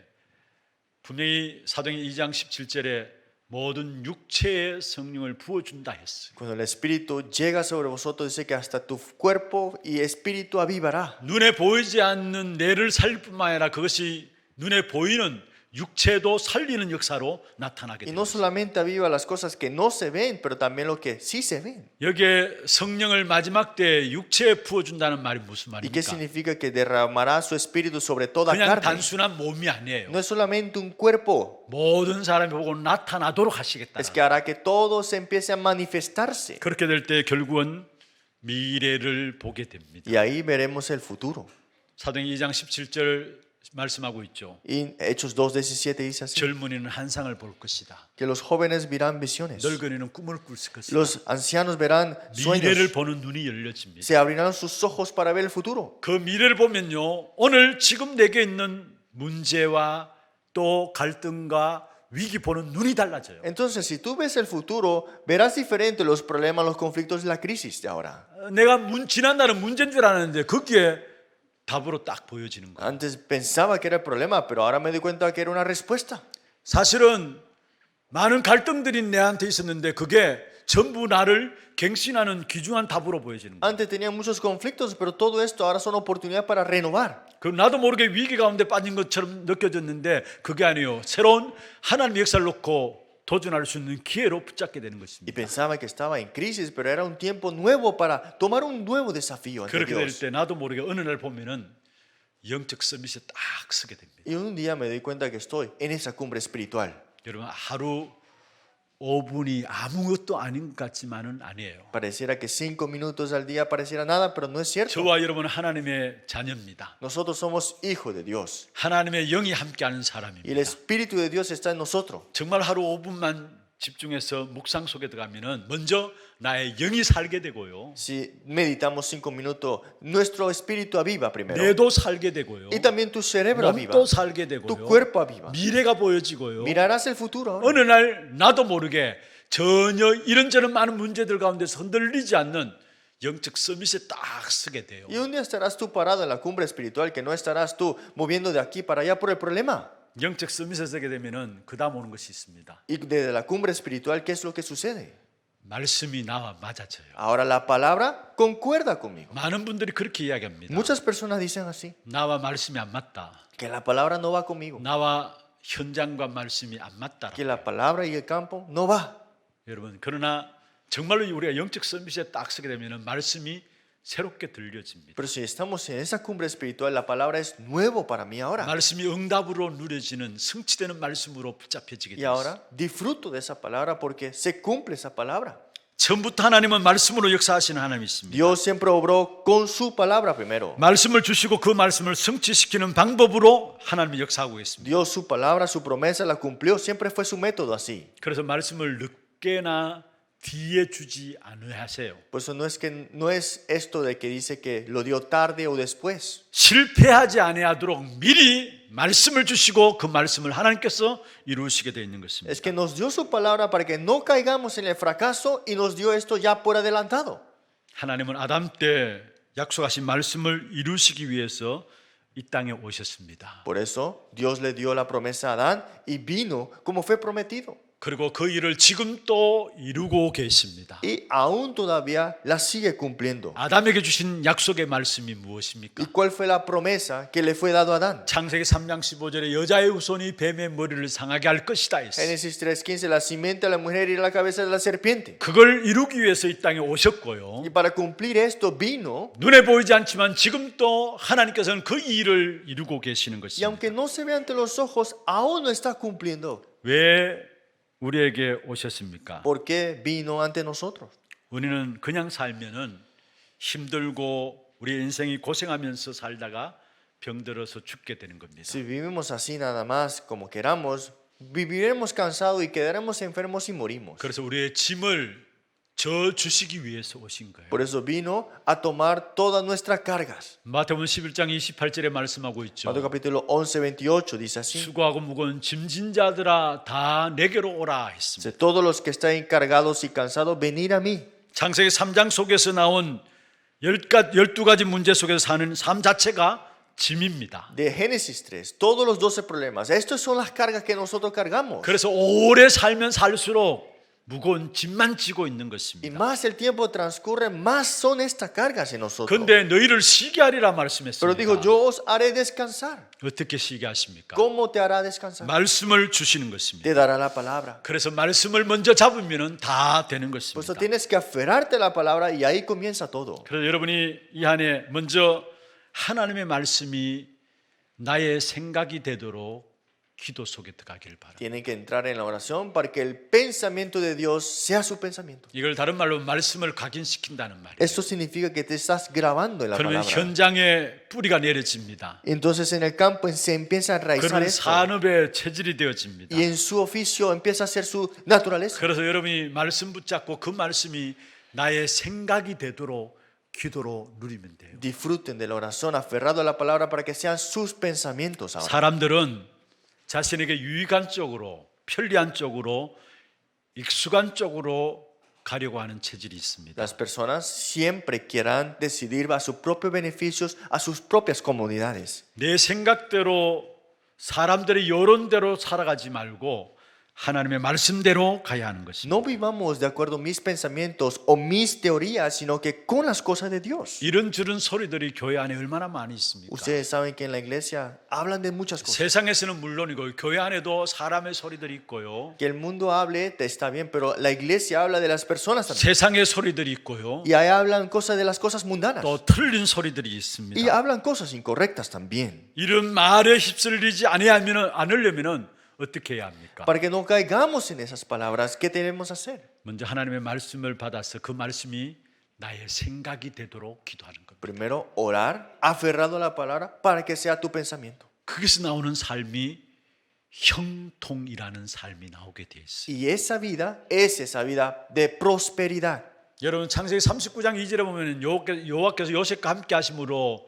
분명히 사도행전 2장 17절에 모든 육체의 성령을 부어준다 했어요. Cuando el Espíritu llega sobre vosotros, dice que hasta tu cuerpo y espíritu avivará. 눈에 보이지 않는 뇌를 살릴 뿐만 아니라 그것이 눈에 보이는 육체도 살리는 역사로 나타나게 Y 됩니다. no solamente aviva las cosas que no se ven, pero también lo que sí se ven. 여기에 성령을 마지막 때 육체에 부어준다는 말이 무슨 ¿Y qué 말입니까? significa que derramará su espíritu sobre toda 그냥 carne? 단순한 몸이 아니에요. No es solamente un cuerpo, 모든 사람이 보고 나타나도록 하시겠다. es que hará que todo se empiece a manifestarse. 그렇게 될 때 결국은 미래를 보게 됩니다. Y ahí veremos el futuro. 사도행전 2장 17절 말씀하고 있죠. Y Hechos 2:17 dice así, 젊은이는 환상을 볼 것이다. que los jóvenes verán visiones, 늙은이는 꿈을 꿀 것이다. los ancianos verán 미래를 sueños, 보는 눈이 열려집니다. se abrirán sus ojos para ver el futuro. 그 미래를 보면요, 오늘 지금 내게 있는 문제와 또 갈등과 위기 보는 눈이 달라져요. Entonces, si tú ves el futuro, verás diferente los problemas, los conflictos y la crisis de ahora. 내가 지난날은 문제인 줄 알았는데 거기에 답으로 딱 보여지는 거예요. Antes pensaba que era el problema, pero ahora me doy cuenta que era una respuesta. 사실은 많은 갈등들이 내한테 있었는데 그게 전부 나를 갱신하는 귀중한 답으로 보여지는 거예요. Antes tenía muchos conflictos, pero todo esto ahora son oportunidades para renovar. 그 나도 모르게 위기 가운데 빠진 것처럼 느껴졌는데 그게 아니에요. 새로운 하나님의 역사를 놓고 도전할 수 있는 기회로 붙잡게 되는 Y 것입니다. pensaba que estaba en crisis, pero era un tiempo nuevo para tomar un nuevo desafío ante 그렇게 될 Dios. 때 나도 모르게 어느 날 보면은 영적 서밋에 딱 서게 됩니다. Y un día me doy cuenta que estoy en esa cumbre espiritual. 여러분 하루 5분이 아무것도 아닌 것 같지만은 아니에요. Pareciera que 5 minutos al día pareciera nada, pero no es cierto. 저와 여러분은 하나님의 자녀입니다. Nosotros somos hijos de Dios. 하나님의 영이 함께하는 Y el 사람입니다. Espíritu de Dios está en nosotros. 정말 하루 5분만 집중해서 묵상 속에 들어가면은 먼저 나의 영이 살게 되고요. Si meditamos 5 minutos, nuestro espíritu aviva primero. 뇌도 살게 되고요. Y también tu cerebro aviva. 몸도 살게 Tu 되고요. cuerpo aviva. 미래가 보여지고요. Mirarás el futuro ahora. 어느 날 나도 모르게 전혀 이런저런 많은 문제들 가운데서 흔들리지 않는 영적 서밋에 딱 서게 돼요. Y un día estarás tú parado en la cumbre espiritual, que no estarás tú moviendo de aquí para allá por el problema. 영적 서밋에 서게 되면은 그다음 오는 것이 있습니다. Y desde la cumbre espiritual, ¿qué es lo que sucede? 말씀이 나와 맞아져요. Ahora la palabra concuerda conmigo. 많은 분들이 그렇게 이야기합니다. Muchas personas dicen así, 나와 말씀이 안 맞다. que la palabra no va conmigo, 나와 현장과 말씀이 안 맞다. que la palabra y el campo no va. 여러분 그러나 정말로 우리가 영적 서밋에 딱 서게 되면은 말씀이 새롭게 들려집니다. Pero si estamos en esa cumbre espiritual, la palabra es nuevo para mí ahora. 말씀이 응답으로 누려지는 성취되는 말씀으로 붙잡혀지게 Y 됩니다. ahora disfruto de esa palabra porque se cumple esa palabra. 처음부터 하나님은 말씀으로 역사하시는 하나님이십니다. Dios siempre obró con su palabra primero. 말씀을 주시고 그 말씀을 성취시키는 방법으로 하나님이 역사하고 있습니다. Dios su palabra, su promesa la cumplió. Siempre fue su método así. 그래서 말씀을 늦게나 뒤에 주지 않으하세요. Por eso no es esto de que dice que lo dio tarde o después. 실패하지 아니하도록 미리 말씀을 주시고 그 말씀을 하나님께서 이루시게 되어 있는 것입니다. Es que nos dio su palabra para que no caigamos en el fracaso y nos dio esto ya por adelantado. 하나님은 아담 때 약속하신 말씀을 이루시기 위해서 이 땅에 오셨습니다. Por eso Dios le dio la promesa a Adán y vino como fue prometido. 그리고 그 일을 지금 또 이루고 계십니다. Y aún todavía la sigue cumpliendo. 아담에게 주신 약속의 말씀이 무엇입니까? ¿Y cuál fue la promesa que le fue dado a Adán? 창세기 3장 15절에 여자의 후손이 뱀의 머리를 상하게 할 것이다 했어요. Génesis 3:15, la simiente de la mujer y la cabeza de la serpiente. 그걸 이루기 위해서 이 땅에 오셨고요. Y para cumplir esto vino, 눈에 보이지 않지만 지금 또 하나님께서는 그 일을 이루고 계시는 y 것입니다. aunque no se ve ante los ojos, aún no está cumpliendo. 왜 우리에게 오셨습니까? ¿Por qué vino ante nosotros? 우리는 그냥 살면은 힘들고 우리 인생이 고생하면서 살다가 병들어서 죽게 되는 겁니다. Si vivimos así nada más como queramos, viviremos cansados y quedaremos enfermos y morimos. 그래서 우리의 짐을 져 주시기 위해서 오신 거예요. Por eso vino a tomar todas nuestras cargas. 마태복음 11장 28절에 말씀하고 있죠. Mateo capítulo 11:28 dice así. 수고하고 무거운 짐진 자들아 다 내게로 오라 했습니다. Dice, todos los que están cargados y cansados, venid a mí. 창세기 3장 속에서 나온 12가지 문제 속에서 사는 삶 자체가 짐입니다. De Génesis 3, todos los 12 problemas. Estas son las cargas que nosotros cargamos. 그래서 오래 살면 살수록 무거운 짐만 지고 있는 Y 것입니다. más el tiempo transcurre, más son estas cargas en nosotros. 그런데 너희를 쉬게 하리라 Pero dijo, 말씀했습니다. yo os haré descansar. 어떻게 쉬게 하십니까? ¿Cómo te hará descansar? 말씀을 주시는 것입니다. Te dará la palabra. 그래서 말씀을 먼저 잡으면 다 되는 Por eso 것입니다. tienes que aferrarte a la palabra y ahí comienza todo. 그래서 여러분이 이 안에 먼저 하나님의 말씀이 나의 생각이 되도록 기도 속에 들어가기를 바랍니다. Tienen que entrar en la oración para que el pensamiento de Dios sea su pensamiento. 이걸 다른 말로 말씀을 각인시킨다는 말이에요. Esto significa que te estás grabando en la 그러면 palabra. 현장에 뿌리가 내려집니다. Entonces en el campo se empieza a enraizar 그러면 esto. 산업의 체질이 되어집니다. Y en su oficio empieza a ser su naturaleza. 그래서 여러분이 말씀 붙잡고 그 말씀이 나의 생각이 되도록 기도로 누리면 돼요. Disfruten de la oración aferrado a la palabra para que sean sus pensamientos ahora. 사람들은 자신에게 유익한 쪽으로, 편리한 쪽으로, 익숙한 쪽으로 가려고 하는 체질이 있습니다. Las personas siempre quieran decidir a sus propios beneficios, a sus propias comodidades. 내 생각대로 사람들의 여론대로 살아가지 말고 하나님의 말씀대로 가야 하는 것입니다. No vivamos de acuerdo a mis pensamientos o mis teorías, sino que con las cosas de Dios. 이런저런 소리들이 교회 안에 얼마나 많이 있습니까? Ustedes saben que en la iglesia hablan de muchas cosas. 세상에서는 물론이고 교회 안에도 사람의 소리들이 있고요. Que el mundo hable está bien, pero la iglesia habla de las personas también. 세상의 소리들이 있고요. Y ahí hablan cosas de las cosas mundanas. 또 틀린 소리들이 Y 있습니다. hablan cosas incorrectas también. 이런 말에 휩쓸리지 않으려면 어떻게 해야 합니까? Para que no caigamos en esas palabras, ¿qué tenemos que hacer? 먼저 하나님의 말씀을 받아서 그 말씀이 나의 생각이 되도록 기도하는 겁니다. Primero, orar aferrado a la palabra para que sea tu pensamiento. 거기서 나오는 삶이 형통이라는 삶이 나오게 돼 있어요. Y esa vida es esa vida de prosperidad. 여러분 창세기 39장 2절에 보면 여호와께서 요셉과 함께 하심으로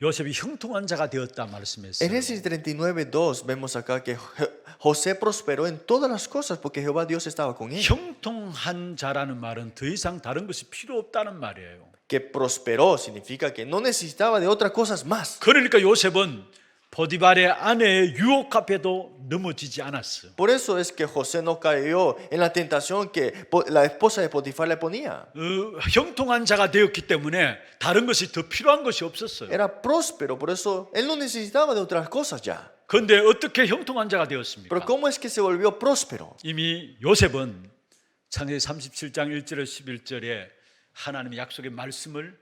요셉이 형통한 자가 되었다 말씀했어요. En Génesis 39:2 vemos acá que José prosperó en todas las cosas porque Jehová Dios estaba con él. 형통한 자라는 말은 더 이상 다른 것이 필요 없다는 말이에요. Que prosperó significa que no necesitaba de otras cosas más. 그러니까 요셉은 보디발의 아내의 유혹 앞에도 넘어지지 않았어요. Por eso es que José no cayó en la tentación que la esposa de Potifar le ponía. 형통한 자가 되었기 때문에 다른 것이 더 필요한 것이 없었어요. Era próspero, por eso él no necesitaba de otras cosas ya. 그런데 어떻게 형통한 자가 되었습니까? Pero ¿cómo es que se volvió próspero? 이미 요셉은 창세기 37장 1절에 11절에 하나님의 약속의 말씀을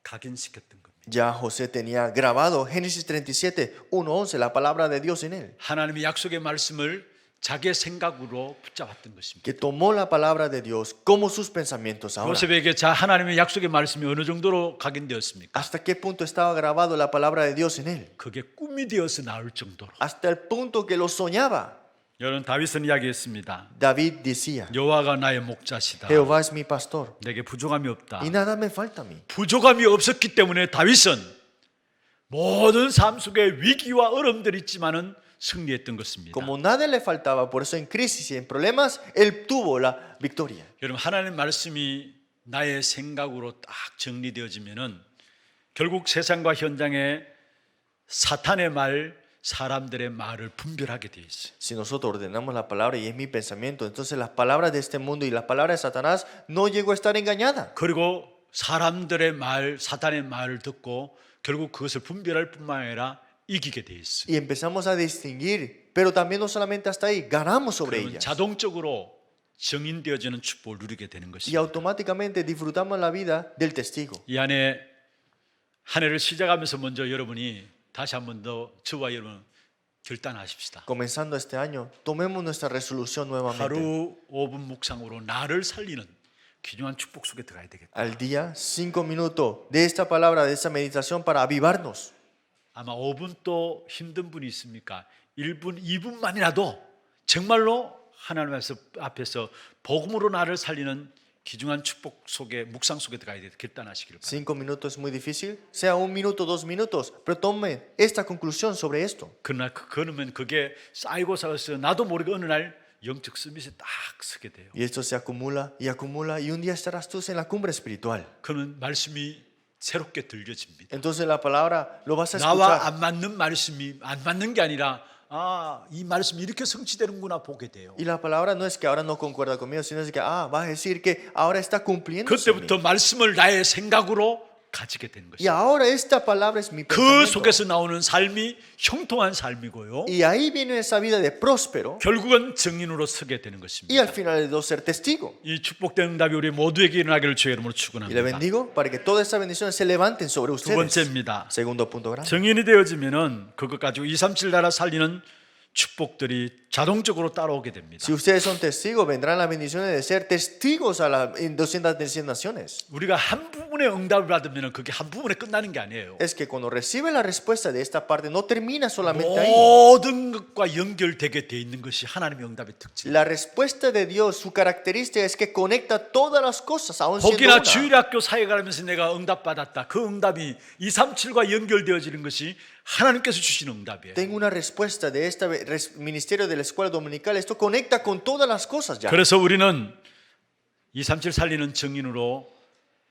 각인시켰던 겁니다. Ya José tenía grabado Génesis 37, 1:11, la palabra de Dios en él. 하나님의 약속의 말씀을 자기의 생각으로 붙잡았던 것입니다. Que tomó la palabra de Dios como sus pensamientos ahora. 요셉에게 하나님의 약속의 말씀이 어느 정도로 각인되었습니까? ¿Hasta qué punto estaba grabado la palabra de Dios en él? 그게 꿈이 되어서 나올 정도로. Hasta el punto que lo soñaba. 여러분 다윗은 이야기했습니다. David decía, 여호와가 나의 목자시다. Jehová es mi pastor 내게 부족함이 없다. y nada me falta a mí. 부족함이 없었기 때문에 다윗은 모든 삶 속에 위기와 어려움들이 있지만은 승리했던 것입니다. Como nada le faltaba, por eso en crisis y en problemas, él tuvo la victoria. 여러분 하나님의 말씀이 나의 생각으로 딱 정리되어지면은 결국 세상과 현장에 사탄의 말, 사람들의 말을 분별하게 돼 있어요. Si nosotros ordenamos la palabra y es mi pensamiento, entonces las palabras de este mundo y las palabras de Satanás no llegó a estar engañada. 그리고 사람들의 말, 사탄의 말을 듣고 결국 그것을 분별할 뿐만 아니라 이기게 돼 있어요. Y empezamos a distinguir, pero también no solamente hasta ahí, ganamos sobre 그러면 ellas. 자동적으로 증인되어지는 축복을 누리게 되는 Y 것입니다. automáticamente disfrutamos la vida del testigo. 이 안에 한 해를 시작하면서 먼저 여러분이 다시 한 번 더 저와 여러분 결단하십시다. Comenzando este año, tomemos nuestra resolución nuevamente. 하루 5분 묵상으로 나를 살리는 귀중한 축복 속에 들어가야 되겠다. Al día, 5 minutos de esta palabra, de esta meditación para avivarnos. 아마 5분 또 힘든 분이 있습니까? 1분, 2분만이라도 정말로 하나님 앞에서 복음으로 나를 살리는 귀중한 축복 속에 묵상 속에 들어가야 돼. 결단하시기를 바랍니다. 5 minutos es muy difícil, sea 1 minuto, 2 minutos, pero tomen esta conclusión sobre esto. 그러나 그러면 그게 쌓이고 쌓여서 나도 모르게 어느 날 영적 서밋에 딱 서게 돼요. Y esto se acumula y un día estarás tú en la cumbre espiritual. 그러면 말씀이 새롭게 들려집니다. Entonces la palabra lo vas a 나와 escuchar. 안 맞는 말씀이 안 맞는 게 아니라 이 말씀이 이렇게 성취되는구나 보게 돼요. Y la palabra no es que ahora no concuerda conmigo, sino es que, vas a decir que ahora está cumpliendo. 그때부터 말씀을 나의 생각으로 가지게 되는 Y 것입니다. ahora esta palabra es mi 그 pensamiento. 속에서 나오는 삶이 형통한 삶이고요. Y ahí viene esa vida de próspero. 결국은 증인으로 서게 되는 Y 것입니다. al final de todo ser testigo. 이 축복된 응답이 우리 모두에게 일어나기를 주의 이름으로 Y le 축원합니다. bendigo para que todas esas bendiciones se levanten sobre 두 ustedes. 번째입니다. Segundo punto grande. 증인이 되어지면은 그것 가지고 237 나라 살리는 축복들이 자동적으로 따라오게 됩니다. Si ustedes son testigos, vendrán las bendiciones de ser testigos a las 210 naciones. 우리가 한 부분의 응답을 받으면 그게 한 부분에 끝나는 게 아니에요. Es que cuando recibe la respuesta de esta parte, no termina solamente ahí. 모든 것과 연결되게 돼 있는 것이 하나님의 응답의 특징. La respuesta de Dios, su característica es que conecta todas las cosas, aún siendo 혹이나 una. 주일학교 사역하면서 내가 응답받았다. 그 응답이 237과 연결되어지는 것이 하나님께서 주시는 응답이에요. Tengo una respuesta de este ministerio de la escuela dominical. Esto conecta con todas las cosas ya. 그래서 우리는 237 살리는 증인으로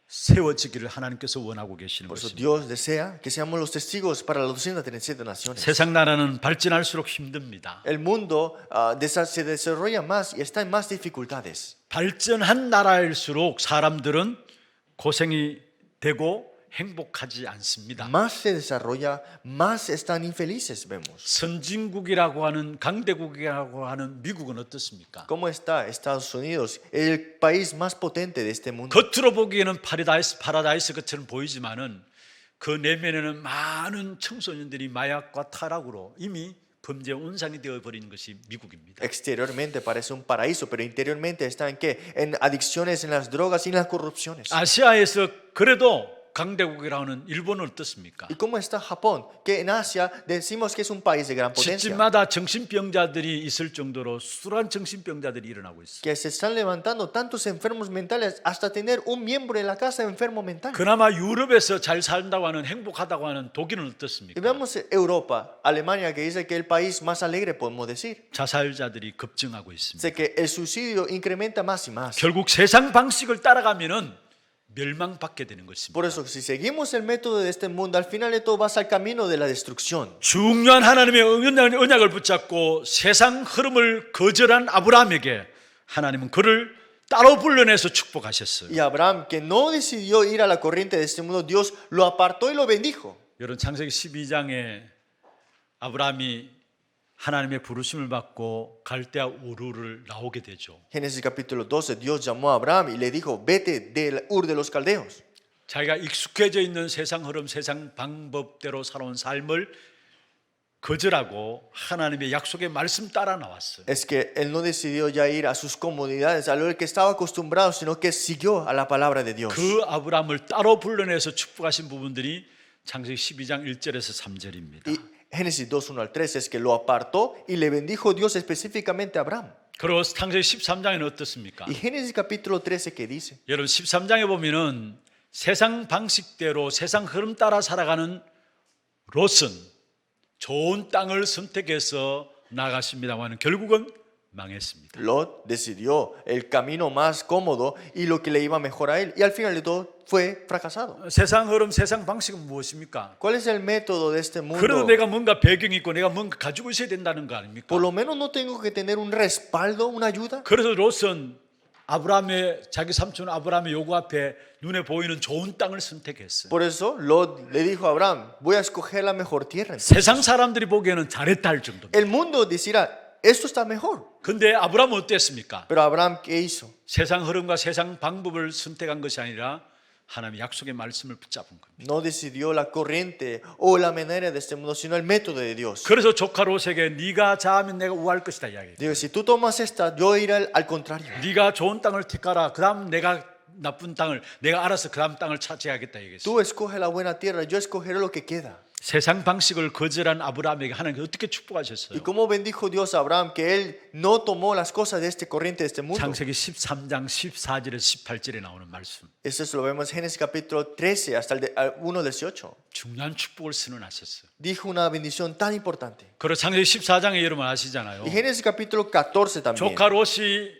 세워지기를 하나님께서 원하고 계시는 Por eso 것입니다. Dios desea que seamos los testigos para las 237 naciones. 세상 나라는 발전할수록 힘듭니다. El mundo se desarrolla más y está en más dificultades. 발전한 나라일수록 사람들은 고생이 되고 행복하지 않습니다. Más se desarrolla, más están infelices, vemos. 선진국이라고 하는 강대국이라고 하는 미국은 어떻습니까? ¿Cómo está Estados Unidos, el país más potente de este mundo? 겉으로 보기에는 파라다이스 것처럼 보이지만은 그 내면에는 많은 청소년들이 마약과 타락으로 이미 범죄 온상이 되어 버리는 것이 미국입니다. Exteriormente parece un paraíso, pero interiormente está en qué? En adicciones, en las drogas y en las corrupciones. 아시아에서 그래도 강대국이라고 하는 일본은 어떻습니까? ¿Y cómo está Japón? Que en Asia decimos que es un país de gran potencia. 집집마다 정신병자들이 있을 정도로 수술한 정신병자들이 일어나고 있어요. Que se están levantando tantos enfermos mentales hasta tener un miembro en la casa enfermo mental. 그나마 유럽에서 잘 산다고 하는 행복하다고 하는 독일은 Y 어떻습니까? veamos Europa, Alemania, que dice que es el país más alegre, podemos decir. 자살자들이 급증하고 있습니다. Sé que el suicidio incrementa más y más. 결국 세상 방식을 따라가면은 멸망받게 되는 것입니다. Por eso, si seguimos el método de este mundo, al final de todo vas al camino de la destrucción. 중요한 하나님의 언약을 붙잡고 세상 흐름을 거절한 아브라함에게 하나님은 그를 따로 불러내서 축복하셨어요. Y Abraham, que no decidió ir a la corriente de este mundo, Dios lo apartó y lo bendijo. 여러분 창세기 12장에 아브라함이 하나님의 부르심을 받고 갈대아 우르를 나오게 되죠. Génesis capítulo 12, Dios llamó a Abraham y le dijo, vete del Ur de los Caldeos. 자기가 익숙해져 있는 세상 흐름, 세상 방법대로 살아온 삶을 거절하고 하나님의 약속의 말씀 따라 나왔어요. Es que él no decidió ya ir a sus comodidades, a lo que estaba acostumbrado, sino que siguió a la palabra de Dios. 그 아브라함을 따로 불러내서 축복하신 부분들이 창세기 12장 1절에서 3절입니다. Y Génesis 2, 1 al 3 es que lo apartó y le bendijo Dios específicamente a Abraham. 그리고 창세기 13장에는 어떻습니까? Y Génesis capítulo 13 que dice, 여러분 13장에 보면은 세상 방식대로 세상 흐름 따라 살아가는 롯은 좋은 땅을 선택해서 나갔습니다만 결국은 망했습니다. Lot decidió el camino más cómodo y lo que le iba mejor a él. Y al final de todo fue fracasado. 세상 흐름, 세상 방식은 무엇입니까? ¿Cuál es el método de este 그래도 mundo? 내가 뭔가 배경이 있고 내가 뭔가 가지고 있어야 된다는 거 아닙니까? Por lo menos no tengo que tener un respaldo, una ayuda. 그래서 롯은 아브라함의 자기 삼촌 아브라함의 요구 앞에 눈에 보이는 좋은 땅을 선택했어요. Por eso Lot le dijo a Abraham, voy a escoger la mejor tierra. 세상 사람들이 보기에는 잘했다 할 정도입니다. El mundo decirá, esto está mejor. 근데 아브라함은 어땠습니까? Pero Abraham, ¿qué hizo? 세상 흐름과 세상 방법을 선택한 것이 아니라 하나님의 약속의 말씀을 붙잡은 겁니다. No decidió la corriente o la manera de este mundo, sino el método de Dios. 그래서 조카 롯에게 네가 자하면 내가 우할 것이다 이야기해요. Digo, si tú tomas esta, yo iré al contrario. 네가 좋은 땅을 택하라. 그다음 내가 나쁜 땅을 내가 알아서 그다음 땅을 차지하겠다 얘기했어요. Tú escoge la buena tierra, yo escogeré lo que queda. 세상 방식을 거절한 아브라함에게 하나님께서 어떻게 축복하셨어요? Y cómo bendijo Dios a Abraham que él no tomó las cosas de esta corriente de este mundo. 창세기 13장 14절에서 18절에 나오는 말씀. Eso lo vemos en Génesis capítulo 13 hasta el 1:18. 중요한 축복을 선언하셨어요. Dijo una bendición tan importante. 그리고 창세기 14장에 여러분 아시잖아요. Y Génesis capítulo 14 también. 조카 롯이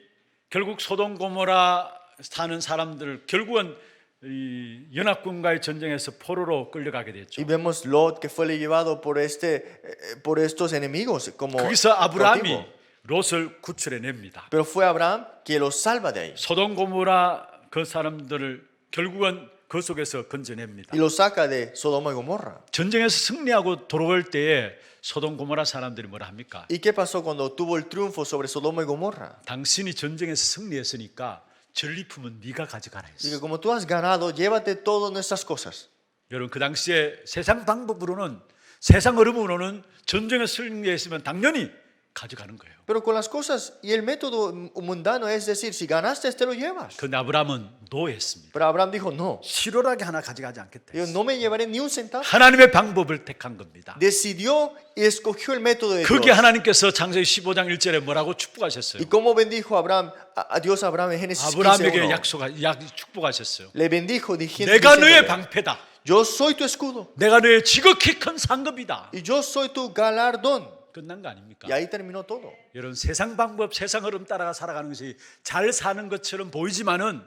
결국 소돔 고모라 사는 사람들 결국은 이 연합군과의 전쟁에서 포로로 끌려가게 됐죠. Y vemos Lot que fue llevado por estos enemigos como 거기서 아브라함이 cautivo. 롯을 구출해 냅니다. Pero fue Abraham quien los salva de ahí 소돔 고모라 그 사람들을 결국은 그 속에서 건져냅니다. y los saca de Sodoma y Gomorra. 전쟁에서 승리하고 돌아올 때에 소돔 고모라 사람들이 뭐라 합니까? ¿Y qué pasó cuando tuvo el triunfo sobre Sodoma y Gomorra? 당신이 전쟁에서 승리했으니까 전리품은 네가 가져가라 Dice, 했어. como tú has ganado, llévate todas nuestras cosas. 여러분 그 당시에 세상 방법으로는 세상 흐름으로는 전쟁에 승리했으면 당연히 가져가는 거예요. Pero con las cosas y el método mundano es decir, si ganaste, te lo llevas. 그런데 아브라함은 노했습니다. Pero Abraham dijo, no, 실오라게 하나 가져가지 않겠다. yo no me llevaré ni un centavo. 하나님의 방법을 택한 겁니다. Decidió y escogió el método de 그게 Dios. 하나님께서 창세기 15장 1절에 뭐라고 축복하셨어요? ¿Y cómo bendijo Abraham, a Dios a Abraham en Génesis 아브라함에게 15:1? 축복하셨어요. Le bendijo diciendo, 내가 너의 diciéndole, 방패다. yo soy tu escudo 내가 너의 지극히 큰 상급이다. y yo soy tu galardón. 끝난 거 아닙니까? Y ahí terminó todo. 여러분 세상 방법, 세상 흐름 따라가 살아가는 것이 잘 사는 것처럼 보이지만은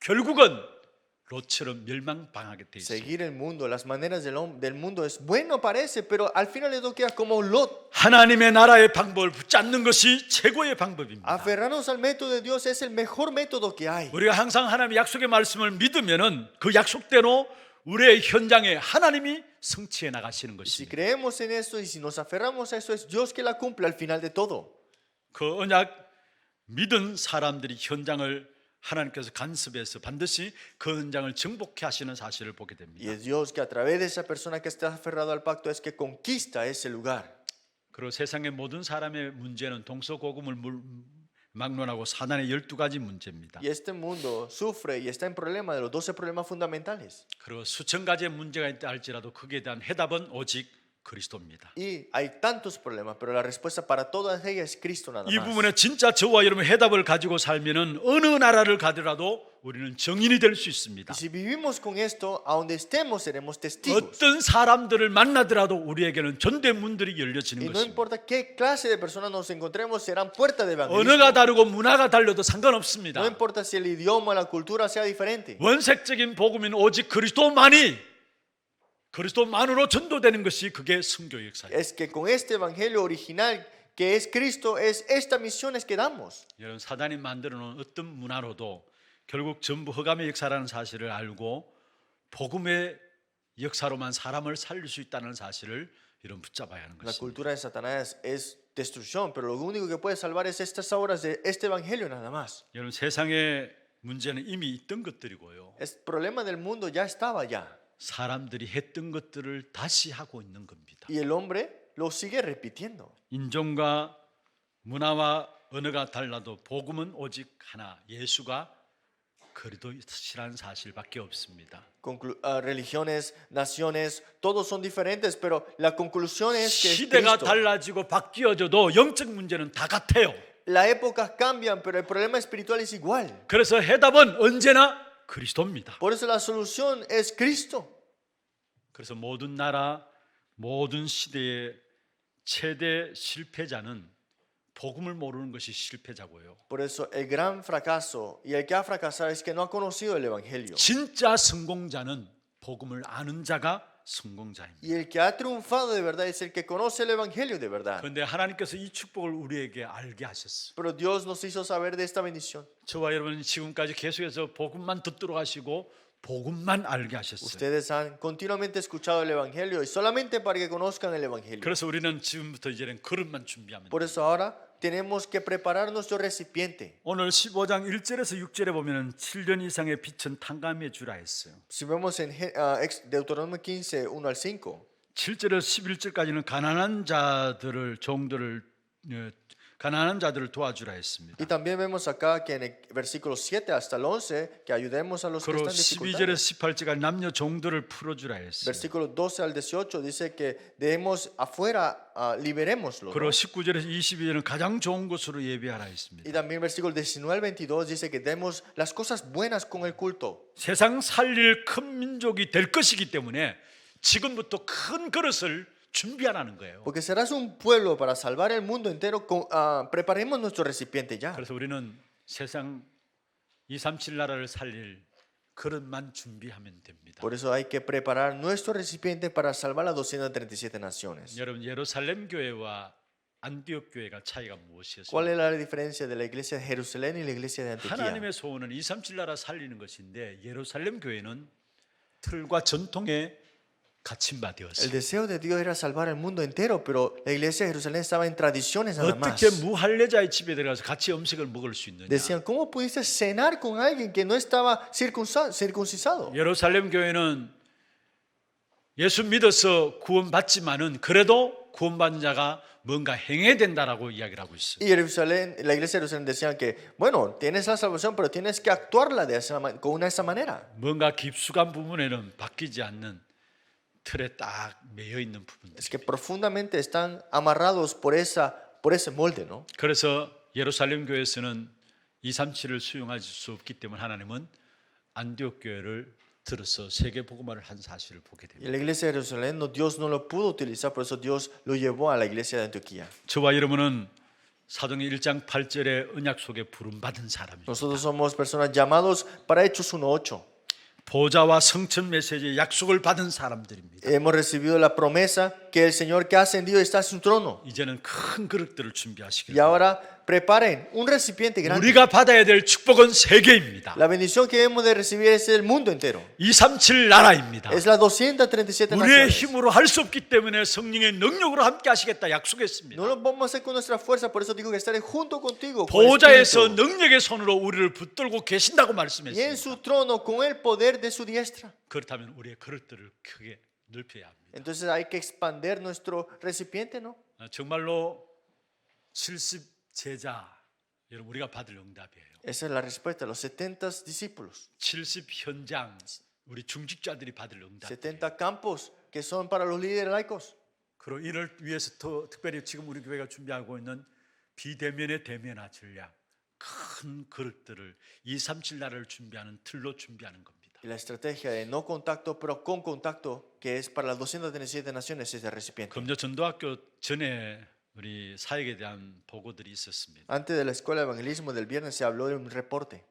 결국은 롯처럼 멸망당하게 돼 있어요. Seguir el mundo, las maneras del mundo es bueno parece, pero al final le queda como Lot. 하나님의 나라의 방법을 붙잡는 것이 최고의 방법입니다. Aferrarnos al método de Dios es el mejor método que hay. 우리가 항상 하나님의 약속의 말씀을 믿으면은 그 약속대로 우리의 현장에 하나님이 성취해 나가시는 Si 것입니다. creemos en esto y si nos aferramos a eso, es Dios que la cumple al final de todo. 그 언약 믿은 사람들이 현장을 하나님께서 간섭해서 반드시 그 현장을 정복해 하시는 사실을 보게 Y 됩니다. es Dios que a través de esa persona que está aferrado al pacto es que conquista ese lugar. 그리고 세상의 모든 사람의 문제는 동서고금을 막론하고 사단의 12가지 문제입니다. Y este mundo sufre y está en problema de los 12 problemas fundamentales. 그리고 수천 가지의 문제가 있다 할지라도 거기에 대한 해답은 오직 그리스도입니다. Y hay tantos problemas, pero la respuesta para todas ellas es Cristo nada 이 más. 부분에 진짜 저와 여러분 해답을 가지고 살면은 어느 나라를 가더라도 우리는 정인이 될 수 있습니다. Y si vivimos con esto, a donde estemos seremos testigos. 어떤 사람들을 만나더라도 우리에게는 전대문들이 열려지는 Y no 것입니다. importa qué clase de personas nos encontremos, serán puertas de evangelismo. 언어가 다르고 문화가 달려도 상관없습니다. No importa si el idioma o la cultura sea diferente. 원색적인 복음인 오직 그리스도만으로 전도되는 것이 그게 선교의 역사예요. Es que con este evangelio original que es Cristo, es esta misiones que damos. 여러분 사단이 만들어 놓은 어떤 문화로도 결국 전부 흑암의 역사라는 사실을 알고 복음의 역사로만 사람을 살릴 수 있다는 사실을 여러분 붙잡아야 하는 La 것입니다. cultura de Satanás es destrucción, pero lo único que puede salvar es estas obras de este evangelio nada más. 여러분 세상의 문제는 이미 있던 것들이고요. El problema del mundo ya estaba ya. 사람들이 했던 것들을 다시 하고 있는 겁니다. Y el hombre lo sigue repitiendo. 인종과 문화와 언어가 달라도 복음은 오직 하나, 예수가 그리스도시라는 사실밖에 없습니다. Religiones, naciones, todos son diferentes, pero la conclusión es que es 시대가 Cristo. 달라지고 바뀌어져도 영적 문제는 다 같아요. Las épocas cambian, pero el problema espiritual es igual. 그래서 해답은 언제나 그리스도입니다. Por eso la solución es Cristo. 그래서 모든 나라, 모든 시대의 최대 실패자는 복음을 모르는 것이 실패자고요. Por eso el gran fracaso y el que ha fracasado es que no ha conocido el evangelio. 진짜 성공자는 복음을 아는 자가 성공자입니다. Y el que ha triunfado de verdad es el que conoce el evangelio de verdad. 그런데 하나님께서 이 축복을 우리에게 알게 하셨어요. Pero Dios nos hizo saber de esta bendición. 저와 여러분은 지금까지 계속해서 복음만 듣도록 하시고 복음만 알게 하셨어요. Ustedes han continuamente escuchado el evangelio y solamente para que conozcan el evangelio. 그래서 우리는 지금부터 이제는 그릇만 준비하면 Por 돼요. eso ahora tenemos que preparar nuestro recipiente. 오늘 15장 1절에서 6절에 보면은 7년 이상의 빚은 탕감해 주라 했어요. Si vemos en Deuteronomio 15, 1 al 5, 7절에서 11절까지는 가난한 자들을 종들을 가난한 자들을 도와주라 했습니다. y también vemos acá que en el versículo 7 hasta el 11 que ayudemos a los que 그리고 están en 12절에서 dificultades. 18절까지 남녀 종들을 풀어주라 했어요. Versículo 12 al 18 dice que dejemos afuera, liberémoslo. 그리고 19절에서 22절은 가장 좋은 것으로 예배하라 했습니다. Y también versículo 19 al 22 dice que demos las cosas buenas con el culto. 세상 살릴 큰 민족이 될 것이기 때문에 지금부터 큰 그릇을 준비하라는 거예요. Porque serás un pueblo para salvar el mundo entero. Preparemos nuestro recipiente ya. 그래서 우리는 세상 237 나라를 살릴 그릇만 준비하면 됩니다. Por eso hay que preparar nuestro recipiente para salvar las 237 naciones. 여러분 예루살렘 교회와 안디옥 교회가 차이가 ¿Cuál 무엇이었습니까? es la diferencia de la iglesia de Jerusalén y la iglesia de Antioquía? 하나님의 소원은 237 나라 살리는 것인데 예루살렘 교회는 틀과 전통에 갇힌 바 El 되었어요. deseo de Dios era salvar el mundo entero, pero la iglesia de Jerusalén estaba en tradiciones nada más. 어떻게 무할례자의 집에 들어가서 같이 음식을 먹을 수 있느냐? Decían, ¿cómo pudiste cenar con alguien que no estaba circuncisado? 예루살렘 교회는 예수 믿어서 구원받지만은 그래도 구원받은 자가 뭔가 행해야 된다라고 이야기를 하고 있어요. Y Jerusalén, la iglesia de Jerusalén decían que, bueno, tienes la salvación, pero tienes que actuarla con esa manera. 뭔가 깊숙한 부분에는 바뀌지 않는 틀에 딱 매여 있는 부분들. Es que profundamente están amarrados por ese molde, ¿no? 그래서 예루살렘 교회에서는 237을 수용할 수 없기 때문에 하나님은 안디옥 교회를 들어서 세계 복음화를 한 사실을 보게 Y 됩니다. la iglesia de Jerusalén, Dios no lo pudo utilizar, por eso Dios lo llevó a la iglesia de Antioquía. 저와 여러분은 사도행 1장 8절의 언약 속에 부름받은 사람입니다. Nosotros somos personas llamados para Hechos 1:8. 보좌와 성천 메시지의 약속을 받은 사람들입니다. Hemos recibido la promesa que el Señor que ha ascendido está en su trono. 이제는 큰 그릇들을 준비하시길 Y ahora preparen un recipiente grande. 우리가 받아야 될 축복은 세계입니다. La bendición que hemos de recibir es el mundo entero. 237 나라입니다. Es las 237 우리의 naciones. 힘으로 할 수 없기 때문에 성령의 능력으로 함께 하시겠다 약속했습니다. No lo vamos a hacer con nuestra fuerza, por eso digo que estaré junto contigo. Con el 보좌에서 Espíritu. 능력의 손으로 우리를 붙들고 계신다고 Y en 말씀했습니다. su trono con el poder de su diestra. 그렇다면 우리의 그릇들을 크게 넓혀야 합니다. Entonces hay que expandir nuestro recipiente, ¿no? 정말로 70 제자 여러분 우리가 받을 응답이에요. Esa es la respuesta. Los 70 discípulos. 70 현장 우리 중직자들이 받을 응답. 70 campos que son para los líderes laicos. 그리고 이를 위해서 더 특별히 지금 우리 교회가 준비하고 있는 비대면의 대면화 전략 큰 그릇들을 237 나라를 준비하는 틀로 준비하는 겁니다. Y la estrategia de no contacto, pero con contacto, que es para las 237 naciones, es el recipiente. 금요 전도학교 전에 우리 사역에 대한 보고들이 있었습니다. Antes de la escuela de evangelismo del viernes se habló de un reporte.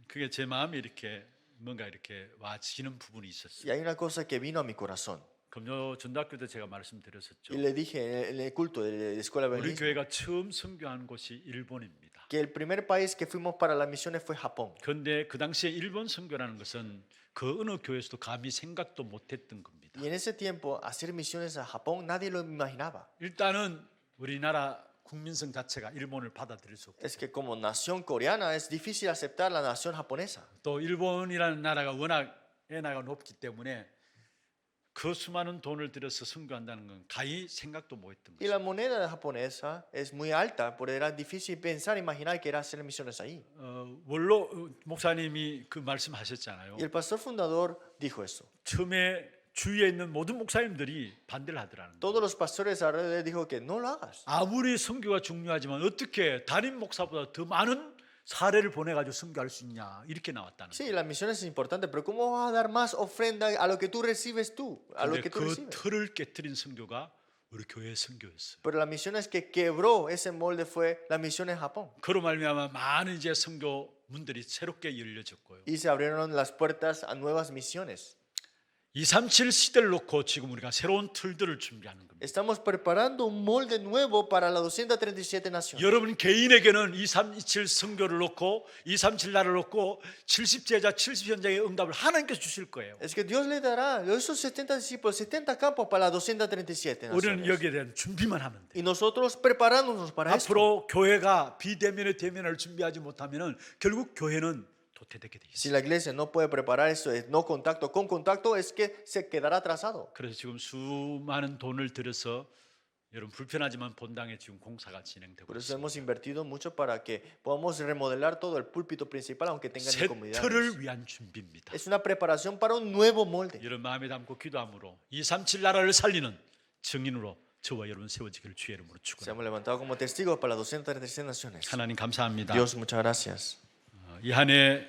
그게 제 마음에 이렇게 뭔가 이렇게 와지는 부분이 Y 있었어요. hay una cosa que vino a mi corazón. 금요 전도학교 때 제가 말씀드렸었죠. Y le dije en el culto de la escuela de 우리 evangelismo 교회가 처음 선교한 곳이 일본입니다. que el primer país que fuimos para las misiones fue Japón. 그런데 그 당시에 일본 선교라는 것은 그 어느 교회에서도 감히 생각도 못했던 겁니다. Y en ese tiempo, hacer misiones a Japón, nadie lo imaginaba. 일단은 우리나라 국민성 자체가 일본을 받아들일 수 없고 Es que como nación coreana es difícil aceptar la nación japonesa. 또 일본이라는 나라가 워낙 엔화가 높기 때문에 그 수많은 돈을 들여서 선교한다는 건 가히 생각도 못했던 Y 거죠. la moneda japonesa es muy alta, por era difícil pensar, imaginar que era hacer misiones ahí. 원로 목사님이 그 말씀하셨잖아요. Y el pastor fundador dijo eso. 처음에 주위에 있는 모든 목사님들이 반대를 하더라는 거예요. Todos los pastores alrededor dijo que no lo hagas. 아무리 선교가 중요하지만 어떻게 담임 목사보다 더 많은 사례를 보내가지고 선교할 수 있냐 이렇게 나왔다는 Sí, 거예요. la misión es importante, pero ¿cómo vas a dar más ofrenda a lo que tú recibes tú? A lo 근데 que tú 그 recibes. 틀을 깨뜨린 선교가 우리 교회의 선교였어요. Pero la misión es que quebró ese molde fue la misión en Japón. 그로 말미암아 많은 이제 선교 문들이 새롭게 열려졌고요. Y se abrieron las puertas a nuevas misiones. 237 시대를 놓고 지금 우리가 새로운 틀들을 준비하는 겁니다. Estamos preparando un molde nuevo para las 237 naciones. 여러분 개인에게는 237 선교를 놓고 237 나라를 놓고 70제자 70현장의 응답을 하나님께서 주실 거예요. Es que Dios le dará esos 70 discípulos, 70 campos para las 237 우리는 naciones. 여기에 대한 준비만 하면 돼요. Y nosotros preparándonos para eso. 앞으로 교회가 비대면의 대면을 준비하지 못하면 결국 교회는 도태되게 돼 Si 있어요. la iglesia no puede preparar eso, es no contacto con contacto, es que se quedará atrasado. 그래서 지금 수많은 돈을 들여서 여러분 불편하지만 본당에 지금 공사가 진행되고 Por eso 있습니다. hemos invertido mucho para que podamos remodelar todo el púlpito principal, aunque tengan 새 comunidades. 틀을 위한 준비입니다. Es una preparación para un nuevo molde. 여러분 마음에 담고 기도함으로 237 나라를 살리는 증인으로 저와 여러분 세워지기를 주의 이름으로 축원합니다. Seamos levantados como testigos para las 237 naciones. 하나님 감사합니다. Dios, muchas gracias. 이 한 해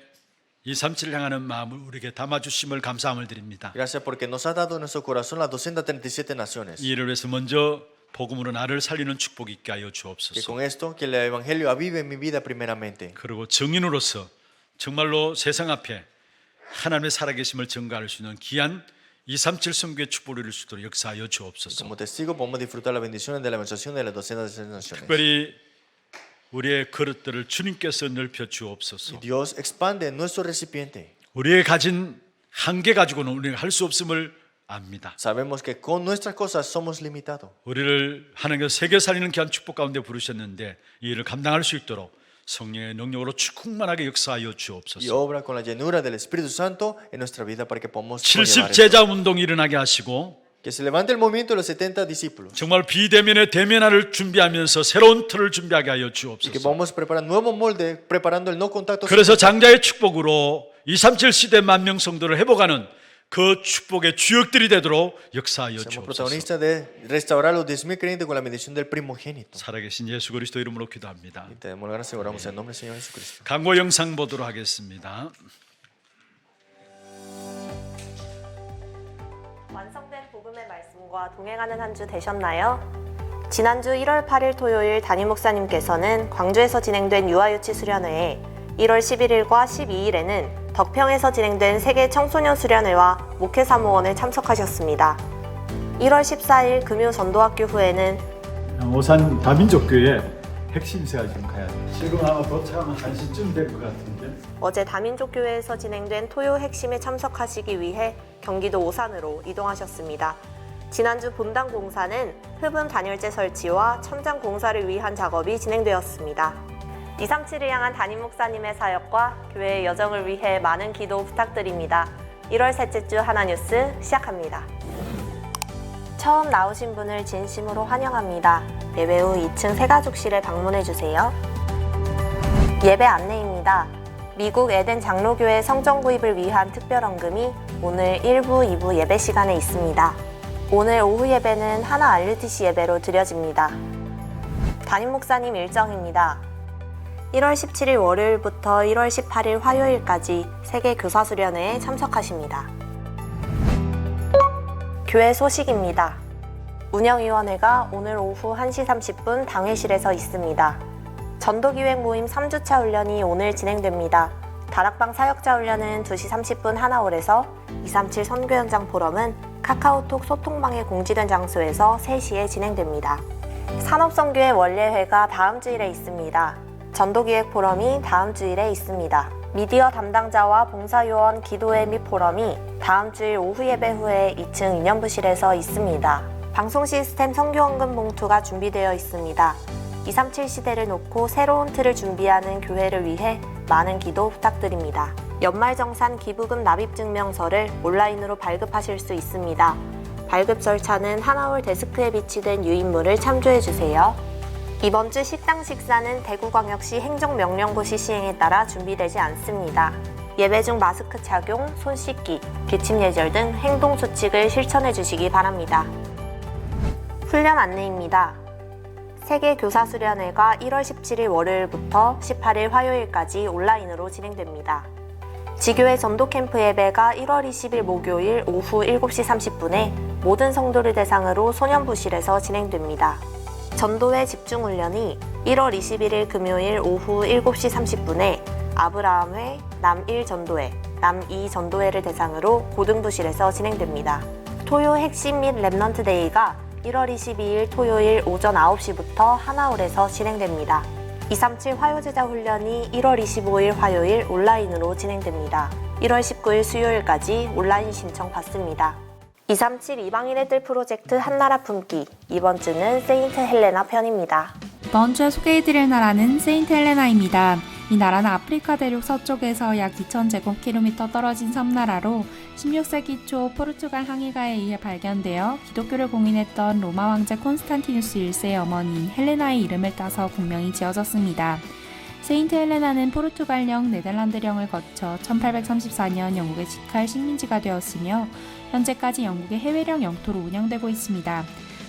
237 향하는 마음을 우리에게 담아주심을 감사함을 드립니다. Gracias porque nos ha dado en nuestro corazón las 237 naciones. 이 일을 위해서 먼저 복음으로 나를 살리는 축복이 있게 하여 Que 주옵소서. con esto, que el evangelio avive en mi vida primeramente. 그리고 증인으로서 정말로 세상 앞에 하나님의 살아계심을 증거할 수 있는 귀한 237 선교의 축복을 이룰 수 있도록 역사하여 주옵소서. Como testigo podemos disfrutar las bendiciones de la evangelización de las docenas de naciones. 특별히 우리의 그릇들을 주님께서 넓혀 주옵소서. Dios expande nuestro recipiente. 우리의 가진 한계 가지고는 우리가 할 수 없음을 압니다. Sabemos que con nuestras cosas somos limitados. 우리를 하나님께서 세계 살리는 귀한 축복 가운데 부르셨는데 이 일을 감당할 수 있도록 성령의 능력으로 충만하게 역사하여 Y 주옵소서. obra con la llenura del Espíritu Santo en nuestra vida para que podamos 70 conllevar esto. 제자 운동이 일어나게 하시고 Que se levante el movimiento de los 70 discípulos. 정말 비대면의 대면화를 준비하면서 새로운 틀을 준비하게 하여 Y que 주옵소서. vamos a preparar nuevos moldes, preparando el no contacto. 그래서 장자의 축복으로 237 시대 만명 성도를 회복하는 그 축복의 주역들이 되도록 역사하여 Somos 주옵소서. protagonistas de restaurar los 10,000 creyentes con la bendición del primogénito. 살아계신 예수 그리스도 이름으로 기도합니다. Y te damos gracias y oramos en el nombre del Señor Jesucristo. 광고 영상 보도록 하겠습니다. 완성된 복음의 말씀과 동행하는 한 주 되셨나요? 지난주 1월 8일 토요일 담임 목사님께서는 광주에서 진행된 유아유치 수련회에 1월 11일과 12일에는 덕평에서 진행된 세계 청소년 수련회와 목회사무원에 참석하셨습니다. 1월 14일 금요 전도학교 후에는 오산 다민족교회 핵심세가 지금 가야 돼요. 지금 아마 도착하면 1시쯤 될 것 같은데. 어제 다민족교회에서 진행된 토요 핵심에 참석하시기 위해 경기도 오산으로 이동하셨습니다. 지난주 본당 공사는 흡음 단열재 설치와 천장 공사를 위한 작업이 진행되었습니다. 237을 향한 담임 목사님의 사역과 교회의 여정을 위해 많은 기도 부탁드립니다. 1월 셋째 주 하나뉴스 시작합니다. 처음 나오신 분을 진심으로 환영합니다. 예배 후 2층 새가족실에 방문해주세요. 예배 안내입니다. 미국 에덴 장로교회 성전 구입을 위한 특별 헌금이 오늘 1부, 2부 예배 시간에 있습니다. 오늘 오후 예배는 하나 RUTC 예배로 드려집니다. 담임 목사님 일정입니다. 1월 17일 월요일부터 1월 18일 화요일까지 세계 교사 수련회에 참석하십니다. 교회 소식입니다. 운영위원회가 오늘 오후 1시 30분 당회실에서 있습니다. 전도기획 모임 3주차 훈련이 오늘 진행됩니다. 다락방 사역자 훈련은 2시 30분 하나홀에서 237 선교 현장 포럼은 카카오톡 소통방에 공지된 장소에서 3시에 진행됩니다. 산업선교회 원례회가 다음 주일에 있습니다. 전도기획 포럼이 다음 주일에 있습니다. 미디어 담당자와 봉사요원 기도회 및 포럼이 다음 주일 오후 예배 후에 2층 인연부실에서 있습니다. 방송 시스템 선교헌금 봉투가 준비되어 있습니다. 237 시대를 놓고 새로운 틀을 준비하는 교회를 위해 많은 기도 부탁드립니다. 연말정산 기부금 납입증명서를 온라인으로 발급하실 수 있습니다. 발급 절차는 하나홀 데스크에 비치된 유인물을 참조해주세요. 이번 주 식당 식사는 대구광역시 행정명령고시 시행에 따라 준비되지 않습니다. 예배 중 마스크 착용, 손 씻기, 기침 예절 등 행동 수칙을 실천해 주시기 바랍니다. 훈련 안내입니다. 세계 교사 수련회가 1월 17일 월요일부터 18일 화요일까지 온라인으로 진행됩니다. 지교회 전도 캠프 예배가 1월 20일 목요일 오후 7시 30분에 모든 성도를 대상으로 소년부실에서 진행됩니다. 전도회 집중훈련이 1월 21일 금요일 오후 7시 30분에 아브라함회, 남1 전도회, 남2 전도회를 대상으로 고등부실에서 진행됩니다. 토요 핵심 및 랩넌트 데이가 1월 22일 토요일 오전 9시부터 하나홀에서 진행됩니다. 237 화요제자 훈련이 1월 25일 화요일 온라인으로 진행됩니다. 1월 19일 수요일까지 온라인 신청 받습니다. 237 이방인의 뜰 프로젝트 한나라 품기, 이번 주는 세인트 헬레나 편입니다. 이번 주에 소개해드릴 나라는 세인트 헬레나입니다. 이 나라는 아프리카 대륙 서쪽에서 약 2,000제곱킬로미터 떨어진 섬나라로 16세기 초 포르투갈 항해가에 의해 발견되어 기독교를 공인했던 로마 황제 콘스탄티누스 1세의 어머니인 헬레나의 이름을 따서 국명이 지어졌습니다. 세인트 헬레나는 포르투갈령, 네덜란드령을 거쳐 1834년 영국의 직할 식민지가 되었으며 현재까지 영국의 해외령 영토로 운영되고 있습니다.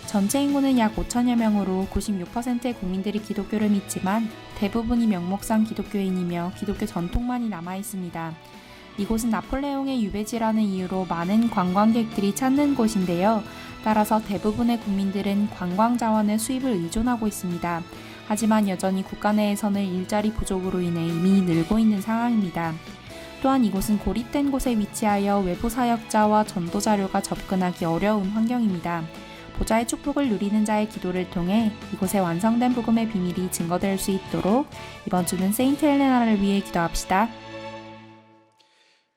전체 인구는 약 5천여 명으로 96%의 국민들이 기독교를 믿지만 대부분이 명목상 기독교인이며 기독교 전통만이 남아있습니다. 이곳은 나폴레옹의 유배지라는 이유로 많은 관광객들이 찾는 곳인데요. 따라서 대부분의 국민들은 관광 자원의 수입을 의존하고 있습니다. 하지만 여전히 국가 내에서는 일자리 부족으로 인해 이미 늘고 있는 상황입니다. 또한 이곳은 고립된 곳에 위치하여 외부 사역자와 전도 자료가 접근하기 어려운 환경입니다. 보좌의 축복을 누리는 자의 기도를 통해 이곳에 완성된 복음의 비밀이 증거될 수 있도록 이번 주는 세인트 헬레나를 위해 기도합시다.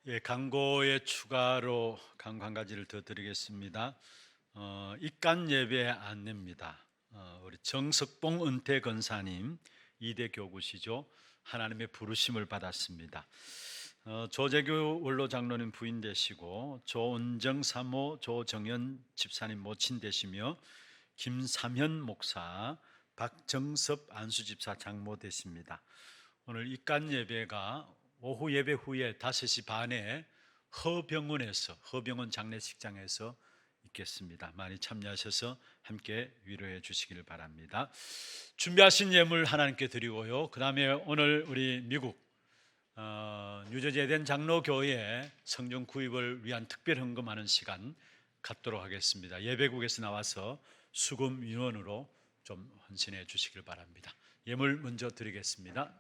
예, 광고에 추가로 광고 한 가지를 더 드리겠습니다. 입간 예배 안내입니다. 우리 정석봉 은퇴 권사님 2대 교구시죠. 하나님의 부르심을 받았습니다. 조재규 원로 장로님 부인 되시고 조은정 사모, 조정현 집사님 모친 되시며 김삼현 목사, 박정섭 안수 집사 장모 되십니다. 오늘 입간 예배가 오후 예배 후에 5시 반에 허병원 장례식장에서 있겠습니다. 많이 참여하셔서 함께 위로해 주시기를 바랍니다. 준비하신 예물 하나님께 드리고요. 그 다음에 오늘 우리 미국 뉴저지 에덴 장로교회 성전 구입을 위한 특별 헌금하는 시간 갖도록 하겠습니다. 예배국에서 나와서 수금 위원으로 좀 헌신해 주시길 바랍니다. 예물 먼저 드리겠습니다.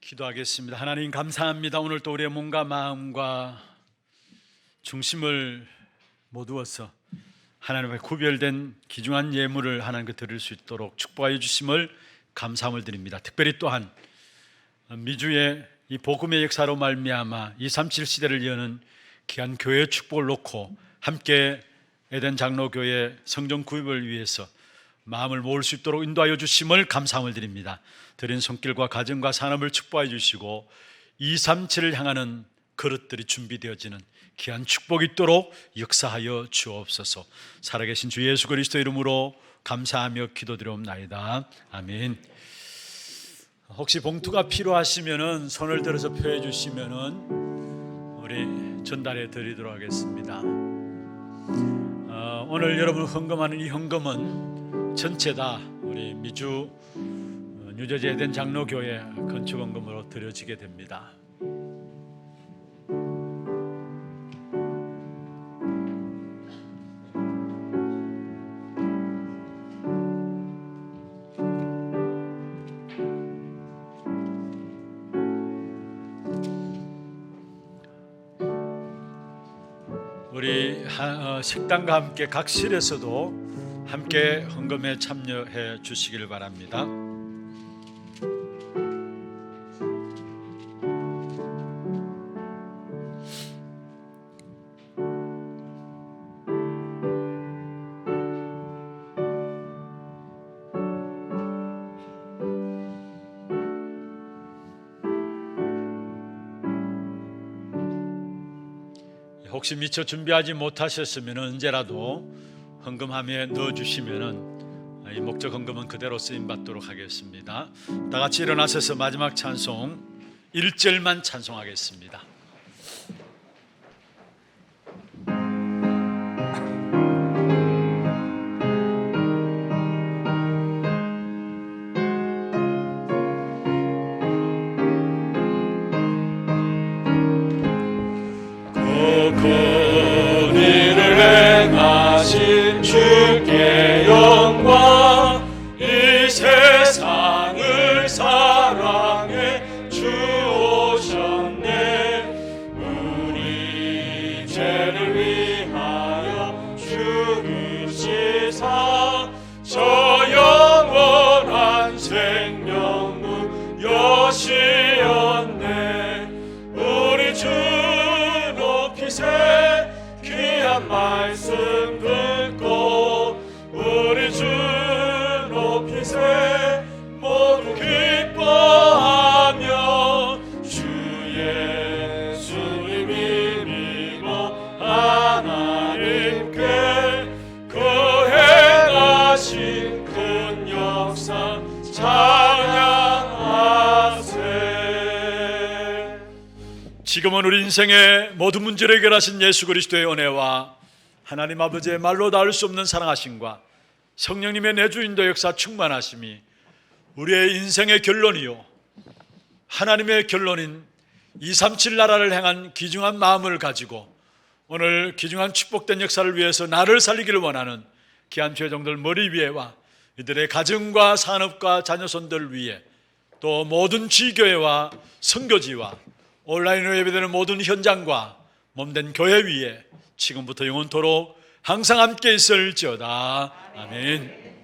기도하겠습니다. 하나님 감사합니다. 오늘 또 우리의 몸과 마음과 중심을 모두어서 하나님과 구별된 귀중한 예물을 하나님께 드릴 수 있도록 축복하여 주심을 감사함을 드립니다. 특별히 또한 미주의 이 복음의 역사로 말미암아 237 시대를 여는 귀한 교회의 축복을 놓고 함께 에덴 장로교회 성전 구입을 위해서 마음을 모을 수 있도록 인도하여 주심을 감사함을 드립니다. 드린 손길과 가정과 산업을 축복하여 주시고 237을 향하는 그릇들이 준비되어지는 귀한 축복이 있도록 역사하여 주옵소서. 살아계신 주 예수 그리스도 이름으로 감사하며 기도드리옵나이다. 아멘. 혹시 봉투가 필요하시면은 손을 들어서 표해 주시면은 우리 전달해 드리도록 하겠습니다. 오늘 여러분 헌금하는 이 헌금은 전체 다 우리 미주 뉴저지 에덴 장로교회 건축 헌금으로 드려지게 됩니다. 우리 식당과 함께 각 실에서도 함께 헌금에 참여해 주시길 바랍니다. 혹시 미처 준비하지 못하셨으면 언제라도 헌금함에 넣어주시면 이 목적 헌금은 그대로 쓰임 받도록 하겠습니다. 다 같이 일어나셔서 마지막 찬송 1절만 찬송하겠습니다. 큰 일을 행하신 주께 영광, 이 세상을 사랑해 주오셨네. 우리 죄를 위하여 죽으시사 저 영원한 생명문 여시었네. 우리 주 귀한 말씀 듣고 우리 주 높이세 모두 기뻐하며 주 예수님이 믿고 하나님께 그 행하신 큰 역사 찬양하세. 지금은 우리 인생의 모든 문제를 해결하신 예수 그리스도의 은혜와 하나님 아버지의 말로 닿을 수 없는 사랑하심과 성령님의 내주인도 역사 충만하심이 우리의 인생의 결론이요 하나님의 결론인 237 나라를 향한 귀중한 마음을 가지고 오늘 귀중한 축복된 역사를 위해서 나를 살리기를 원하는 귀한 교회종들 머리 위에와 이들의 가정과 산업과 자녀손들 위에 또 모든 지교회와 선교지와 온라인으로 예배되는 모든 현장과 몸된 교회 위에 지금부터 영원토록 항상 함께 있을지어다. 아멘.